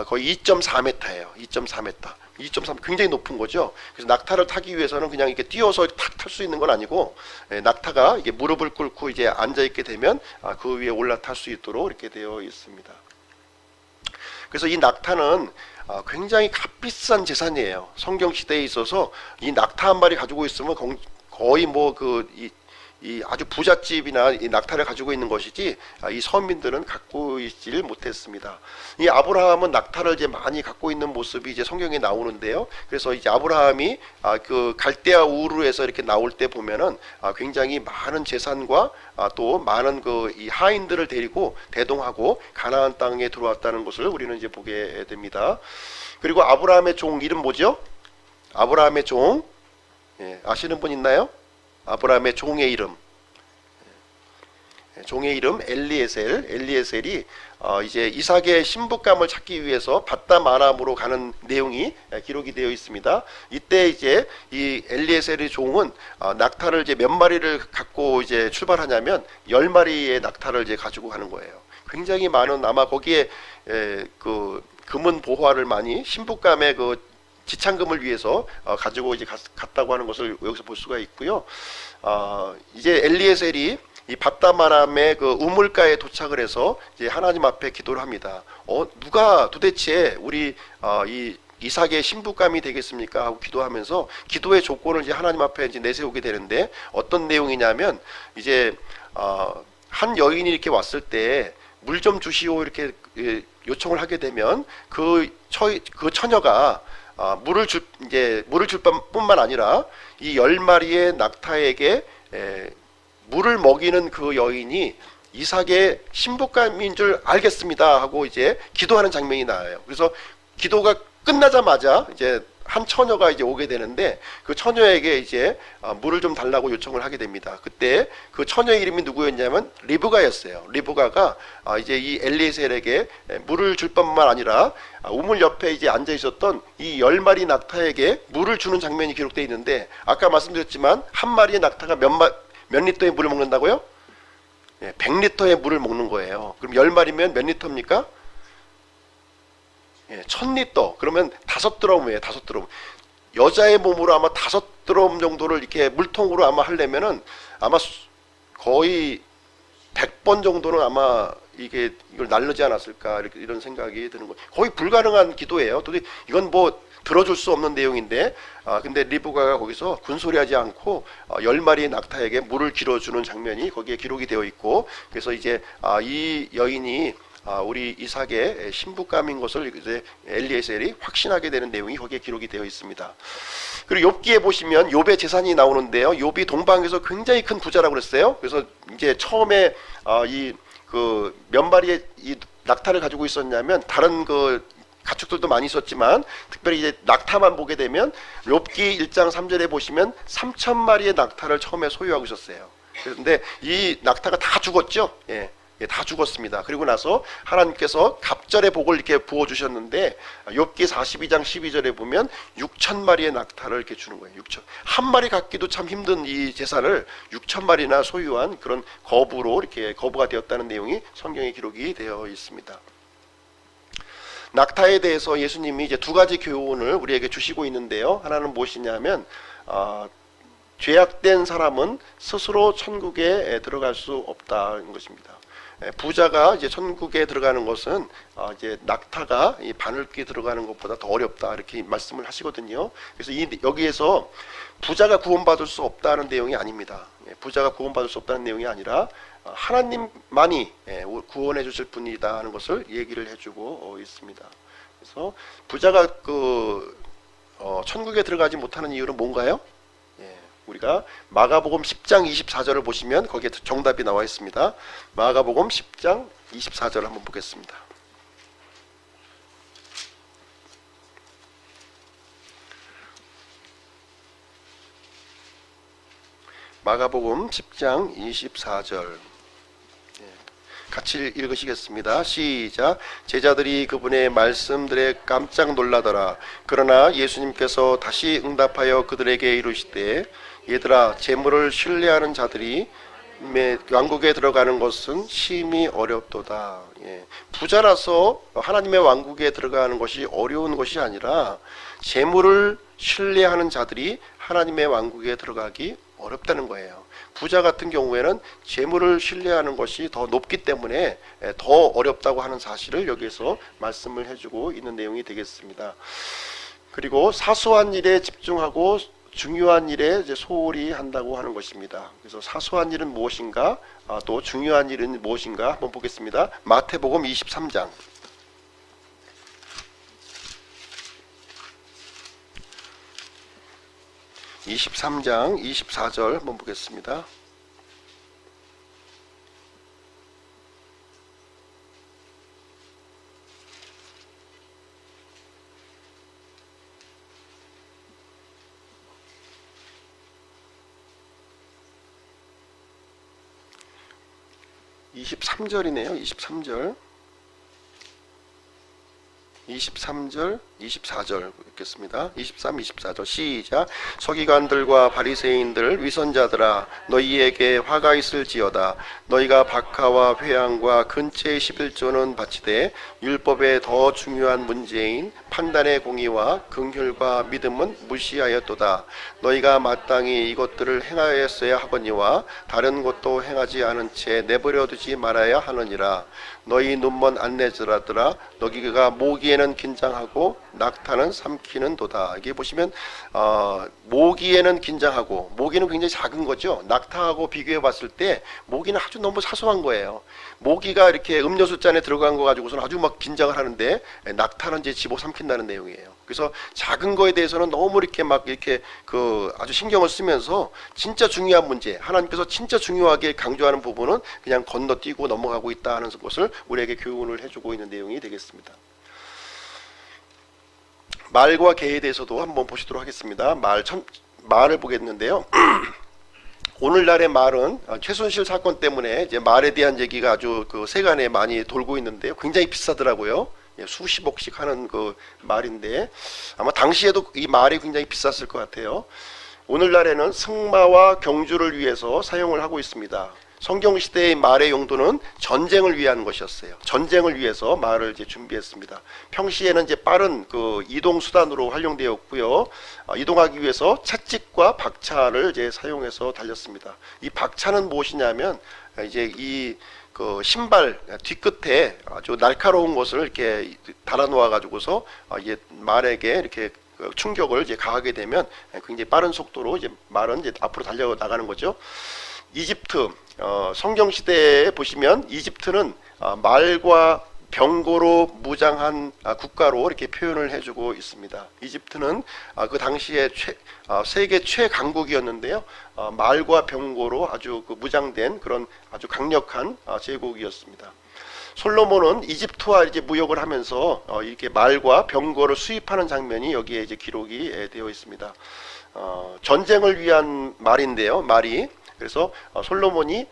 거의 2.4m예요. 2.4m. 2.3 굉장히 높은 거죠. 그래서 낙타를 타기 위해서는 그냥 이렇게 뛰어서 탁 탈 수 있는 건 아니고 낙타가 이게 무릎을 꿇고 이제 앉아 있게 되면 그 위에 올라탈 수 있도록 이렇게 되어 있습니다. 그래서 이 낙타는 굉장히 값비싼 재산이에요. 성경 시대에 있어서 이 낙타 한 마리 가지고 있으면 거의 뭐 이 아주 부잣집이나 이 낙타를 가지고 있는 것이지 이 서민들은 갖고 있지를 못했습니다. 이 아브라함은 낙타를 이제 많이 갖고 있는 모습이 이제 성경에 나오는데요. 그래서 이제 아브라함이 그 갈대아 우르에서 이렇게 나올 때 보면은 굉장히 많은 재산과 또 많은 그 이 하인들을 데리고 대동하고 가나안 땅에 들어왔다는 것을 우리는 이제 보게 됩니다. 그리고 아브라함의 종 이름 뭐죠? 아브라함의 종 아시는 분 있나요? 아브라함의 종의 이름, 엘리에셀이 이제 이삭의 신부감을 찾기 위해서 밧담 아람으로 가는 내용이 기록이 되어 있습니다. 이때 이제 이 엘리에셀의 종은 낙타를 이제 몇 마리를 갖고 이제 출발하냐면 10마리의 낙타를 이제 가지고 가는 거예요. 굉장히 많은 아마 거기에 그 금은 보화를 많이 신부감의 그 지참금을 위해서 가지고 이제 갔다고 하는 것을 여기서 볼 수가 있고요. 이제 엘리에셀이 이 밧담 아람의 그 우물가에 도착을 해서 이제 하나님 앞에 기도를 합니다. 누가 도대체 우리 이 이삭의 신부감이 되겠습니까? 하고 기도하면서 기도의 조건을 이제 하나님 앞에 이제 내세우게 되는데 어떤 내용이냐면 이제 한 여인이 이렇게 왔을 때 물 좀 주시오 이렇게 요청을 하게 되면 그 처녀가 물을 줄 뿐만 아니라 이 10마리의 낙타에게 물을 먹이는 그 여인이 이삭의 신부감인 줄 알겠습니다 하고 이제 기도하는 장면이 나와요. 그래서 기도가 끝나자마자 이제 한 처녀가 이제 오게 되는데 그 처녀에게 이제 물을 좀 달라고 요청을 하게 됩니다. 그때 그 처녀의 이름이 누구였냐면 리브가였어요. 리브가가 이제 이 엘리에셀에게 물을 줄 뿐만 아니라 우물 옆에 이제 앉아 있었던 이 10마리 낙타에게 물을 주는 장면이 기록되어 있는데 아까 말씀드렸지만 한 마리의 낙타가 몇 리터의 물을 먹는다고요? 100리터의 물을 먹는 거예요. 그럼 10마리면 몇 리터입니까? 1000리터. 그러면 5드럼이에요. 5드럼. 여자의 몸으로 아마 5드럼 정도를 이렇게 물통으로 아마 하려면은 아마 거의 100번 정도는 아마 이걸 날르지 않았을까 이런 생각이 드는 거예요. 거의 불가능한 기도예요. 도대체 이건 뭐 들어줄 수 없는 내용인데 근데 리브가가 거기서 군소리하지 않고 10마리의 낙타에게 물을 길어주는 장면이 거기에 기록이 되어 있고 그래서 이제 이 여인이 우리 이삭의 신부감인 것을 이제 엘리에셀이 확신하게 되는 내용이 거기에 기록이 되어 있습니다. 그리고 욥기에 보시면 욥의 재산이 나오는데요. 욥이 동방에서 굉장히 큰 부자라고 그랬어요. 그래서 이제 처음에 이 그 몇 마리의 이 낙타를 가지고 있었냐면 다른 그 가축들도 많이 있었지만 특별히 이제 낙타만 보게 되면 욥기 1장 3절에 보시면 3,000마리의 낙타를 처음에 소유하고 있었어요. 그런데 이 낙타가 다 죽었죠. 다 죽었습니다. 그리고 나서 하나님께서 갑절의 복을 이렇게 부어 주셨는데 욥기 42장 12절에 보면 6,000마리의 낙타를 이렇게 주는 거예요. 6천. 한 마리 갖기도 참 힘든 이 재산을 6,000마리나 소유한 그런 거부로 이렇게 거부가 되었다는 내용이 성경에 기록이 되어 있습니다. 낙타에 대해서 예수님이 이제 두 가지 교훈을 우리에게 주시고 있는데요. 하나는 무엇이냐면 죄악된 사람은 스스로 천국에 들어갈 수 없다는 것입니다. 부자가 이제 천국에 들어가는 것은 이제 낙타가 이 바늘귀에 들어가는 것보다 더 어렵다 이렇게 말씀을 하시거든요. 그래서 여기에서 부자가 구원받을 수 없다는 내용이 아닙니다. 부자가 구원받을 수 없다는 내용이 아니라 하나님만이 구원해 주실 분이다 하는 것을 얘기를 해주고 있습니다. 그래서 부자가 천국에 들어가지 못하는 이유는 뭔가요? 우리가 마가복음 10장 24절을 보시면 거기에 정답이 나와 있습니다. 마가복음 10장 24절 한번 보겠습니다. 마가복음 10장 24절 같이 읽으시겠습니다. 시작. 제자들이 그분의 말씀들에 깜짝 놀라더라. 그러나 예수님께서 다시 응답하여 그들에게 이르시되 얘들아, 재물을 신뢰하는 자들이 왕국에 들어가는 것은 심히 어렵도다. 부자라서 하나님의 왕국에 들어가는 것이 어려운 것이 아니라 재물을 신뢰하는 자들이 하나님의 왕국에 들어가기 어렵다는 거예요. 부자 같은 경우에는 재물을 신뢰하는 것이 더 높기 때문에 더 어렵다고 하는 사실을 여기에서 말씀을 해주고 있는 내용이 되겠습니다. 그리고 사소한 일에 집중하고 중요한 일에 이제 소홀히 한다고 하는 것입니다. 그래서 사소한 일은 무엇인가, 또 중요한 일은 무엇인가 한번 보겠습니다. 마태복음 23장. (23장) 24절 한번 보겠습니다. (23절이네요) (23절) 23절, 24절 읽겠습니다. 23, 24절 시작. 서기관들과 바리새인들 위선자들아, 너희에게 화가 있을지어다. 너희가 박하와 회향과 근처의 11조는 바치되 율법의 더 중요한 문제인 판단의 공의와 긍휼과 믿음은 무시하였도다. 너희가 마땅히 이것들을 행하였어야 하거니와 다른 것도 행하지 않은 채 내버려 두지 말아야 하느니라. 너희 눈먼 안내자들아, 너희가 모기에는 긴장하고 낙타는 삼키는 도다. 이게 보시면 모기에는 긴장하고, 모기는 굉장히 작은 거죠. 낙타하고 비교해 봤을 때 모기는 아주 너무 사소한 거예요. 모기가 이렇게 음료수 잔에 들어간 거 가지고서는 아주 막 긴장을 하는데 낙타는 이제 집어삼킨다는 내용이에요. 그래서 작은 거에 대해서는 너무 이렇게 막 이렇게 아주 신경을 쓰면서 진짜 중요한 문제, 하나님께서 진짜 중요하게 강조하는 부분은 그냥 건너뛰고 넘어가고 있다 하는 것을 우리에게 교훈을 해주고 있는 내용이 되겠습니다. 말과 개에 대해서도 한번 보시도록 하겠습니다. 말을 보겠는데요. 오늘날의 말은 최순실 사건 때문에 이제 말에 대한 얘기가 아주 세간에 많이 돌고 있는데요. 굉장히 비싸더라고요. 수십억씩 하는 말인데 아마 당시에도 이 말이 굉장히 비쌌을 것 같아요. 오늘날에는 승마와 경주를 위해서 사용을 하고 있습니다. 성경시대의 말의 용도는 전쟁을 위한 것이었어요. 전쟁을 위해서 말을 이제 준비했습니다. 평시에는 이제 빠른 이동수단으로 활용되었고요. 이동하기 위해서 채찍과 박차를 이제 사용해서 달렸습니다. 이 박차는 무엇이냐면 이제 신발 뒤끝에 아주 날카로운 것을 이렇게 달아 놓아 가지고서 이제 말에게 이렇게 충격을 이제 가하게 되면 굉장히 빠른 속도로 이제 말은 이제 앞으로 달려 나가는 거죠. 이집트 성경 시대에 보시면 이집트는 말과 병거로 무장한 국가로 이렇게 표현을 해주고 있습니다. 이집트는 그 당시에 세계 최강국이었는데요. 말과 병거로 아주 그 무장된 그런 아주 강력한 제국이었습니다. 솔로몬은 이집트와 이제 무역을 하면서 이렇게 말과 병거를 수입하는 장면이 여기에 이제 기록이 되어 있습니다. 전쟁을 위한 말인데요. 말이 그래서 솔로몬이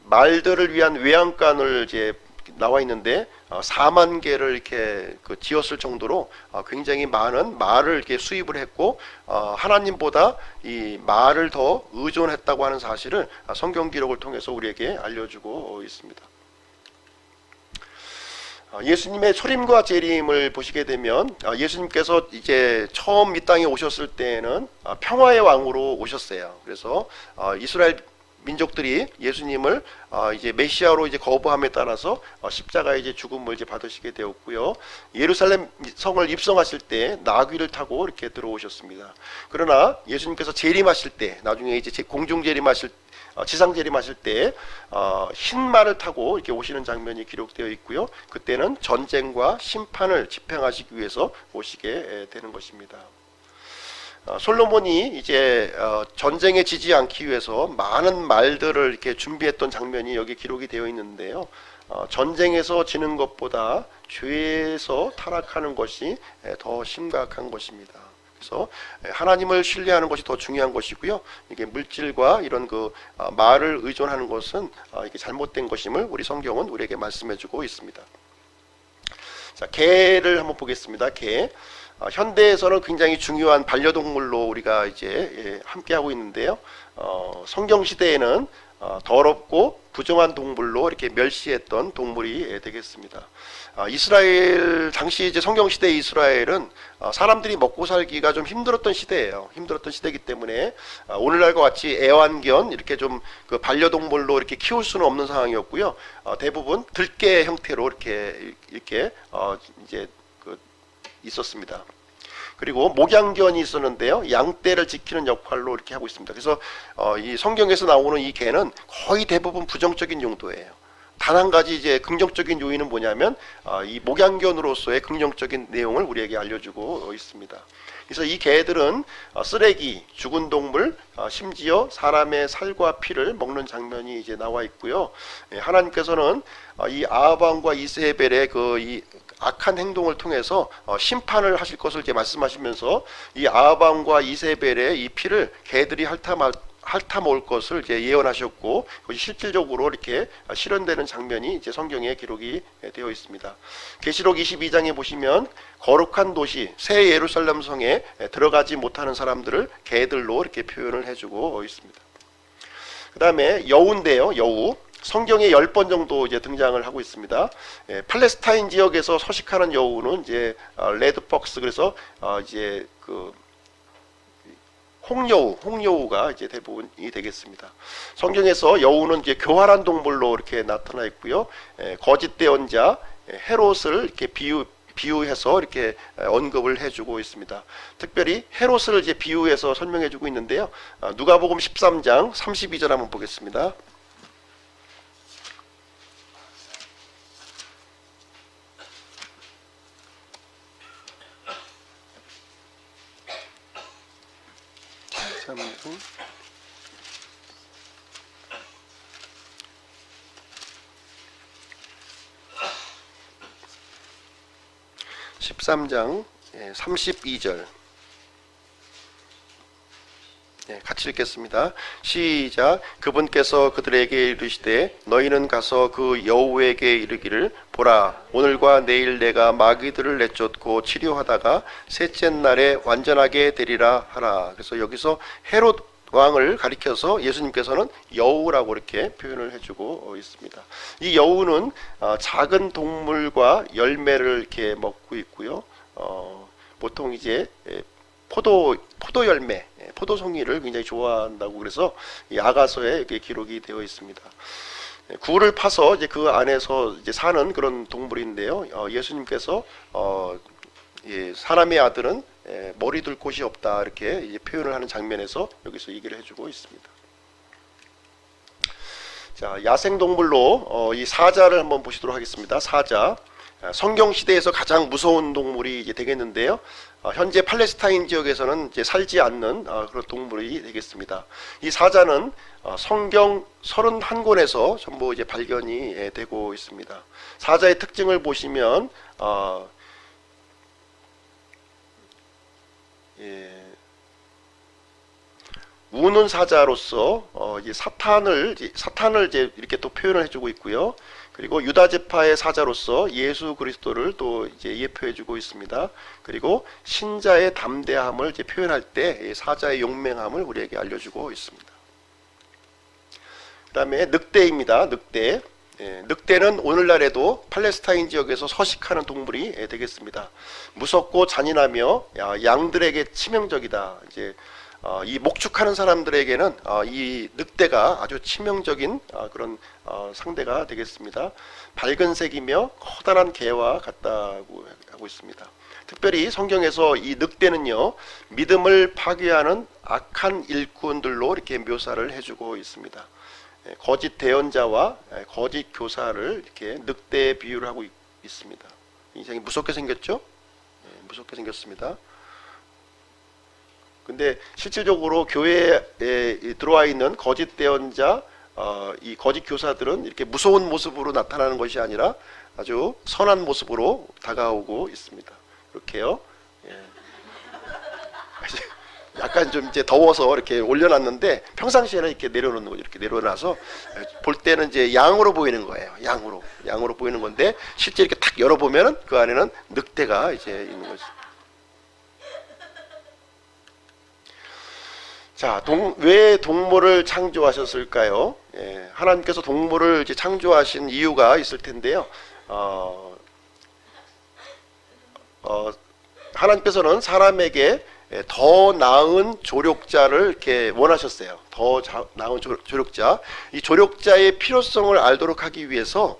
말들을 위한 외양간을 이제 나와 있는데 4만 개를 이렇게 지었을 정도로 굉장히 많은 말을 이렇게 수입을 했고 하나님보다 이 말을 더 의존했다고 하는 사실을 성경 기록을 통해서 우리에게 알려주고 있습니다. 예수님의 초림과 재림을 보시게 되면 예수님께서 이제 처음 이 땅에 오셨을 때에는 평화의 왕으로 오셨어요. 그래서 이스라엘 민족들이 예수님을 이제 메시아로 이제 거부함에 따라서 십자가의 이제 죽음을 이제 받으시게 되었고요. 예루살렘 성을 입성하실 때 나귀를 타고 이렇게 들어오셨습니다. 그러나 예수님께서 재림하실 때, 나중에 이제 공중 재림하실 지상 재림하실 때 흰 말을 타고 이렇게 오시는 장면이 기록되어 있고요. 그때는 전쟁과 심판을 집행하시기 위해서 오시게 되는 것입니다. 솔로몬이 이제 전쟁에 지지 않기 위해서 많은 말들을 이렇게 준비했던 장면이 여기 기록이 되어 있는데요. 전쟁에서 지는 것보다 죄에서 타락하는 것이 더 심각한 것입니다. 그래서 하나님을 신뢰하는 것이 더 중요한 것이고요. 이게 물질과 이런 말을 의존하는 것은 이게 잘못된 것임을 우리 성경은 우리에게 말씀해주고 있습니다. 자, 개를 한번 보겠습니다. 개. 현대에서는 굉장히 중요한 반려동물로 우리가 이제 함께 하고 있는데요. 성경 시대에는 더럽고 부정한 동물로 이렇게 멸시했던 동물이 되겠습니다. 이스라엘 당시 이제 성경 시대 이스라엘은 사람들이 먹고 살기가 좀 힘들었던 시대예요. 힘들었던 시대이기 때문에 오늘날과 같이 애완견 이렇게 좀 그 반려동물로 이렇게 키울 수는 없는 상황이었고요. 대부분 들개 형태로 이렇게 이제 있었습니다. 그리고 목양견이 있었는데요. 양떼를 지키는 역할로 이렇게 하고 있습니다. 그래서 이 성경에서 나오는 이 개는 거의 대부분 부정적인 용도예요. 단 한 가지 이제 긍정적인 요인은 뭐냐면 이 목양견으로서의 긍정적인 내용을 우리에게 알려주고 있습니다. 그래서 이 개들은 쓰레기, 죽은 동물, 심지어 사람의 살과 피를 먹는 장면이 이제 나와 있고요. 하나님께서는 이 아합왕과 이세벨의 이 악한 행동을 통해서 심판을 하실 것을 이제 말씀하시면서 이 아합왕과 이세벨의 이 피를 개들이 핥아먹을 것을 이제 예언하셨고 그것이 실질적으로 이렇게 실현되는 장면이 이제 성경에 기록이 되어 있습니다. 계시록 22장에 보시면 거룩한 도시 새 예루살렘 성에 들어가지 못하는 사람들을 개들로 이렇게 표현을 해주고 있습니다. 그 다음에 여우인데요. 여우. 성경에 10번 정도 이제 등장을 하고 있습니다. 팔레스타인 지역에서 서식하는 여우는 이제 레드폭스, 그래서 이제 홍여우가 이제 대부분이 되겠습니다. 성경에서 여우는 이제 교활한 동물로 이렇게 나타나 있고요. 거짓 대언자 헤롯을 이렇게 비유해서 이렇게 언급을 해주고 있습니다. 특별히 헤롯을 이제 비유해서 설명해주고 있는데요. 누가복음 13장 32절 한번 보겠습니다. 잠깐만요. 13장 32절 같이 읽겠습니다. 시작. 그분께서 그들에게 이르시되 너희는 가서 그 여우에게 이르기를 보라, 오늘과 내일 내가 마귀들을 내쫓고 치료하다가 셋째 날에 완전하게 되리라 하라. 그래서 여기서 헤롯 왕을 가리켜서 예수님께서는 여우라고 이렇게 표현을 해주고 있습니다. 이 여우는 작은 동물과 열매를 이렇게 먹고 있고요. 보통 이제 포도 열매, 포도송이를 굉장히 좋아한다고 그래서 이 아가서에 이렇게 기록이 되어 있습니다. 굴을 파서 이제 그 안에서 이제 사는 그런 동물인데요. 예수님께서 사람의 아들은 머리 둘 곳이 없다 이렇게 이제 표현을 하는 장면에서 여기서 얘기를 해주고 있습니다. 자, 야생 동물로 이 사자를 한번 보시도록 하겠습니다. 사자. 성경 시대에서 가장 무서운 동물이 이제 되겠는데요. 현재 팔레스타인 지역에서는 이제 살지 않는 그런 동물이 되겠습니다. 이 사자는 성경 31권에서 전부 이제 발견이 되고 있습니다. 사자의 특징을 보시면 우는 사자로서 이제 사탄을 이제 이렇게 또 표현을 해주고 있고요. 그리고 유다제파의 사자로서 예수 그리스도를 또 이제 예표해주고 있습니다. 그리고 신자의 담대함을 이제 표현할 때 사자의 용맹함을 우리에게 알려주고 있습니다. 그다음에 늑대입니다. 늑대. 늑대는 오늘날에도 팔레스타인 지역에서 서식하는 동물이 되겠습니다. 무섭고 잔인하며 양들에게 치명적이다. 이제 이 목축하는 사람들에게는 이 늑대가 아주 치명적인 그런 상대가 되겠습니다. 밝은 색이며 커다란 개와 같다고 하고 있습니다. 특별히 성경에서 이 늑대는요, 믿음을 파괴하는 악한 일꾼들로 이렇게 묘사를 해주고 있습니다. 거짓 대언자와 거짓 교사를 이렇게 늑대에 비유를 하고 있습니다. 굉장히 무섭게 생겼죠? 무섭게 생겼습니다. 근데 실질적으로 교회에 들어와 있는 거짓 대언자, 이 거짓 교사들은 이렇게 무서운 모습으로 나타나는 것이 아니라 아주 선한 모습으로 다가오고 있습니다. 그렇게요. 약간 좀 이제 더워서 이렇게 올려놨는데 평상시에는 이렇게 내려놓는 거죠. 이렇게 내려놔서 볼 때는 이제 양으로 보이는 거예요. 양으로 보이는 건데 실제 이렇게 탁 열어보면은 그 안에는 늑대가 이제 있는 거죠. 자, 왜 동물을 창조하셨을까요? 하나님께서 동물을 이제 창조하신 이유가 있을 텐데요. 하나님께서는 사람에게 더 나은 조력자를 이렇게 원하셨어요. 더 나은 조력자. 이 조력자의 필요성을 알도록 하기 위해서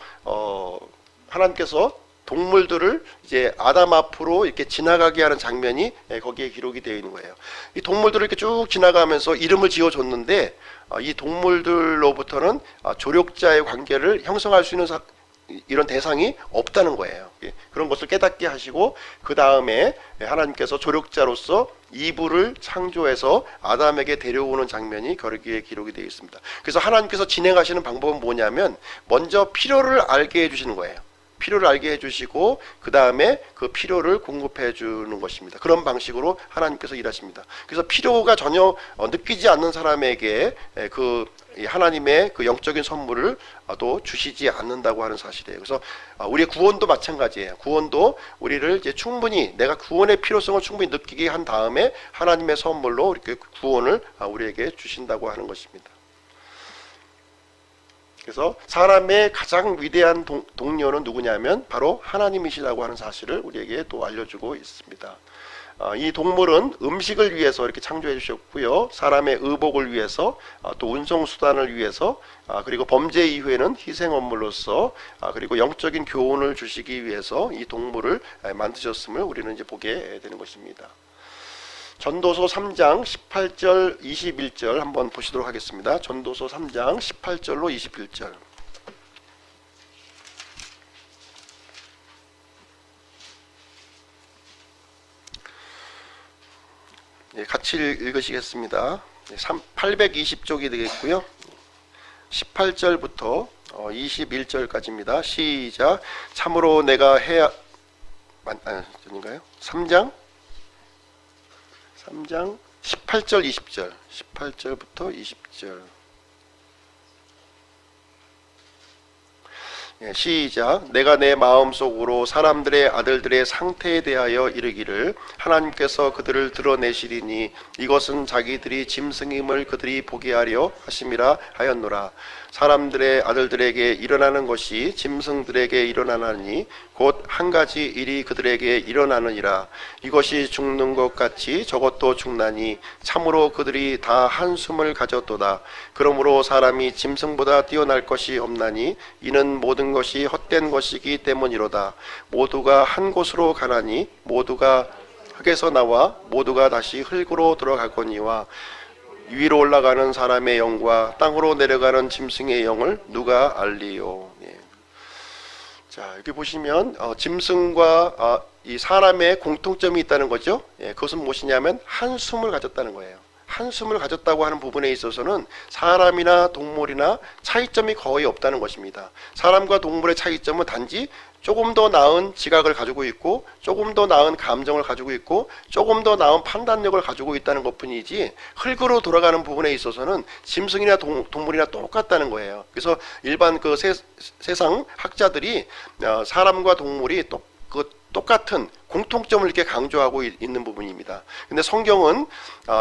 하나님께서 동물들을 이제 아담 앞으로 이렇게 지나가게 하는 장면이 거기에 기록이 되어 있는 거예요. 이 동물들을 이렇게 쭉 지나가면서 이름을 지어줬는데 이 동물들로부터는 조력자의 관계를 형성할 수 있는 이런 대상이 없다는 거예요. 그런 것을 깨닫게 하시고 그 다음에 하나님께서 조력자로서 이브를 창조해서 아담에게 데려오는 장면이 거기에 기록이 되어 있습니다. 그래서 하나님께서 진행하시는 방법은 뭐냐면 먼저 필요를 알게 해주시는 거예요. 필요를 알게 해주시고 그 다음에 그 필요를 공급해 주는 것입니다. 그런 방식으로 하나님께서 일하십니다. 그래서 필요가 전혀 느끼지 않는 사람에게 그 하나님의 그 영적인 선물을 또 주시지 않는다고 하는 사실이에요. 그래서 우리의 구원도 마찬가지예요. 구원도 우리를 이제 충분히 내가 구원의 필요성을 충분히 느끼게 한 다음에 하나님의 선물로 이렇게 구원을 우리에게 주신다고 하는 것입니다. 그래서 사람의 가장 위대한 동료는 누구냐면 바로 하나님이시라고 하는 사실을 우리에게 또 알려주고 있습니다. 이 동물은 음식을 위해서 이렇게 창조해 주셨고요. 사람의 의복을 위해서, 또 운송수단을 위해서, 그리고 범죄 이후에는 희생원물로서, 그리고 영적인 교훈을 주시기 위해서 이 동물을 만드셨음을 우리는 이제 보게 되는 것입니다. 전도서 3장 18절 21절 한번 보시도록 하겠습니다. 전도서 3장 18절로 21절. 같이 읽으시겠습니다. 820쪽이 되겠고요. 18절부터 21절까지입니다. 시작. 참으로 내가 해야 아닌가요? 3장 18절 20절 18절부터 20절. 시작. 내가 내 마음속으로 사람들의 아들들의 상태에 대하여 이르기를 하나님께서 그들을 드러내시리니 이것은 자기들이 짐승임을 그들이 보게 하려 하심이라 하였노라. 사람들의 아들들에게 일어나는 것이 짐승들에게 일어나나니 곧 한 가지 일이 그들에게 일어나느니라. 이것이 죽는 것 같이 저것도 죽나니 참으로 그들이 다 한숨을 가졌도다. 그러므로 사람이 짐승보다 뛰어날 것이 없나니 이는 모든 것이 헛된 것이기 때문이로다. 모두가 한 곳으로 가나니 모두가 흙에서 나와 모두가 다시 흙으로 들어가거니와 위로 올라가는 사람의 영과 땅으로 내려가는 짐승의 영을 누가 알리요. 자, 여기 보시면 짐승과 이 사람의 공통점이 있다는 거죠. 예, 그것은 무엇이냐면 한숨을 가졌다는 거예요. 한숨을 가졌다고 하는 부분에 있어서는 사람이나 동물이나 차이점이 거의 없다는 것입니다. 사람과 동물의 차이점은 단지 조금 더 나은 지각을 가지고 있고 조금 더 나은 감정을 가지고 있고 조금 더 나은 판단력을 가지고 있다는 것뿐이지 흙으로 돌아가는 부분에 있어서는 짐승이나 동물이나 똑같다는 거예요. 그래서 일반 그 세상 학자들이 사람과 동물이 똑같은 공통점을 이렇게 강조하고 있는 부분입니다. 근데 성경은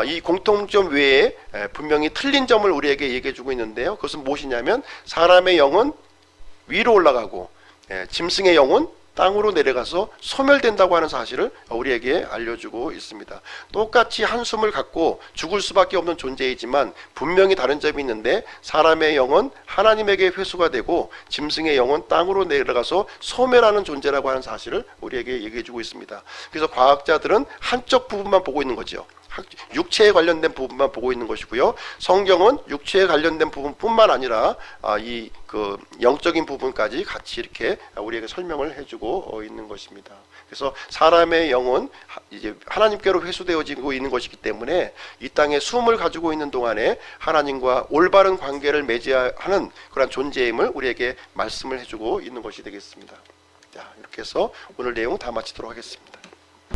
이 공통점 외에 분명히 틀린 점을 우리에게 얘기해 주고 있는데요. 그것은 무엇이냐면 사람의 영은 위로 올라가고 짐승의 영은 땅으로 내려가서 소멸된다고 하는 사실을 우리에게 알려주고 있습니다. 똑같이 한숨을 갖고 죽을 수밖에 없는 존재이지만 분명히 다른 점이 있는데 사람의 영은 하나님에게 회수가 되고 짐승의 영은 땅으로 내려가서 소멸하는 존재라고 하는 사실을 우리에게 얘기해주고 있습니다. 그래서 과학자들은 한쪽 부분만 보고 있는 거죠. 육체에 관련된 부분만 보고 있는 것이고요. 성경은 육체에 관련된 부분뿐만 아니라 이 그 영적인 부분까지 같이 이렇게 우리에게 설명을 해주고 있는 것입니다. 그래서 사람의 영은 이제 하나님께로 회수되어지고 있는 것이기 때문에 이 땅에 숨을 가지고 있는 동안에 하나님과 올바른 관계를 맺어야 하는 그런 존재임을 우리에게 말씀을 해주고 있는 것이 되겠습니다. 자, 이렇게 해서 오늘 내용 다 마치도록 하겠습니다.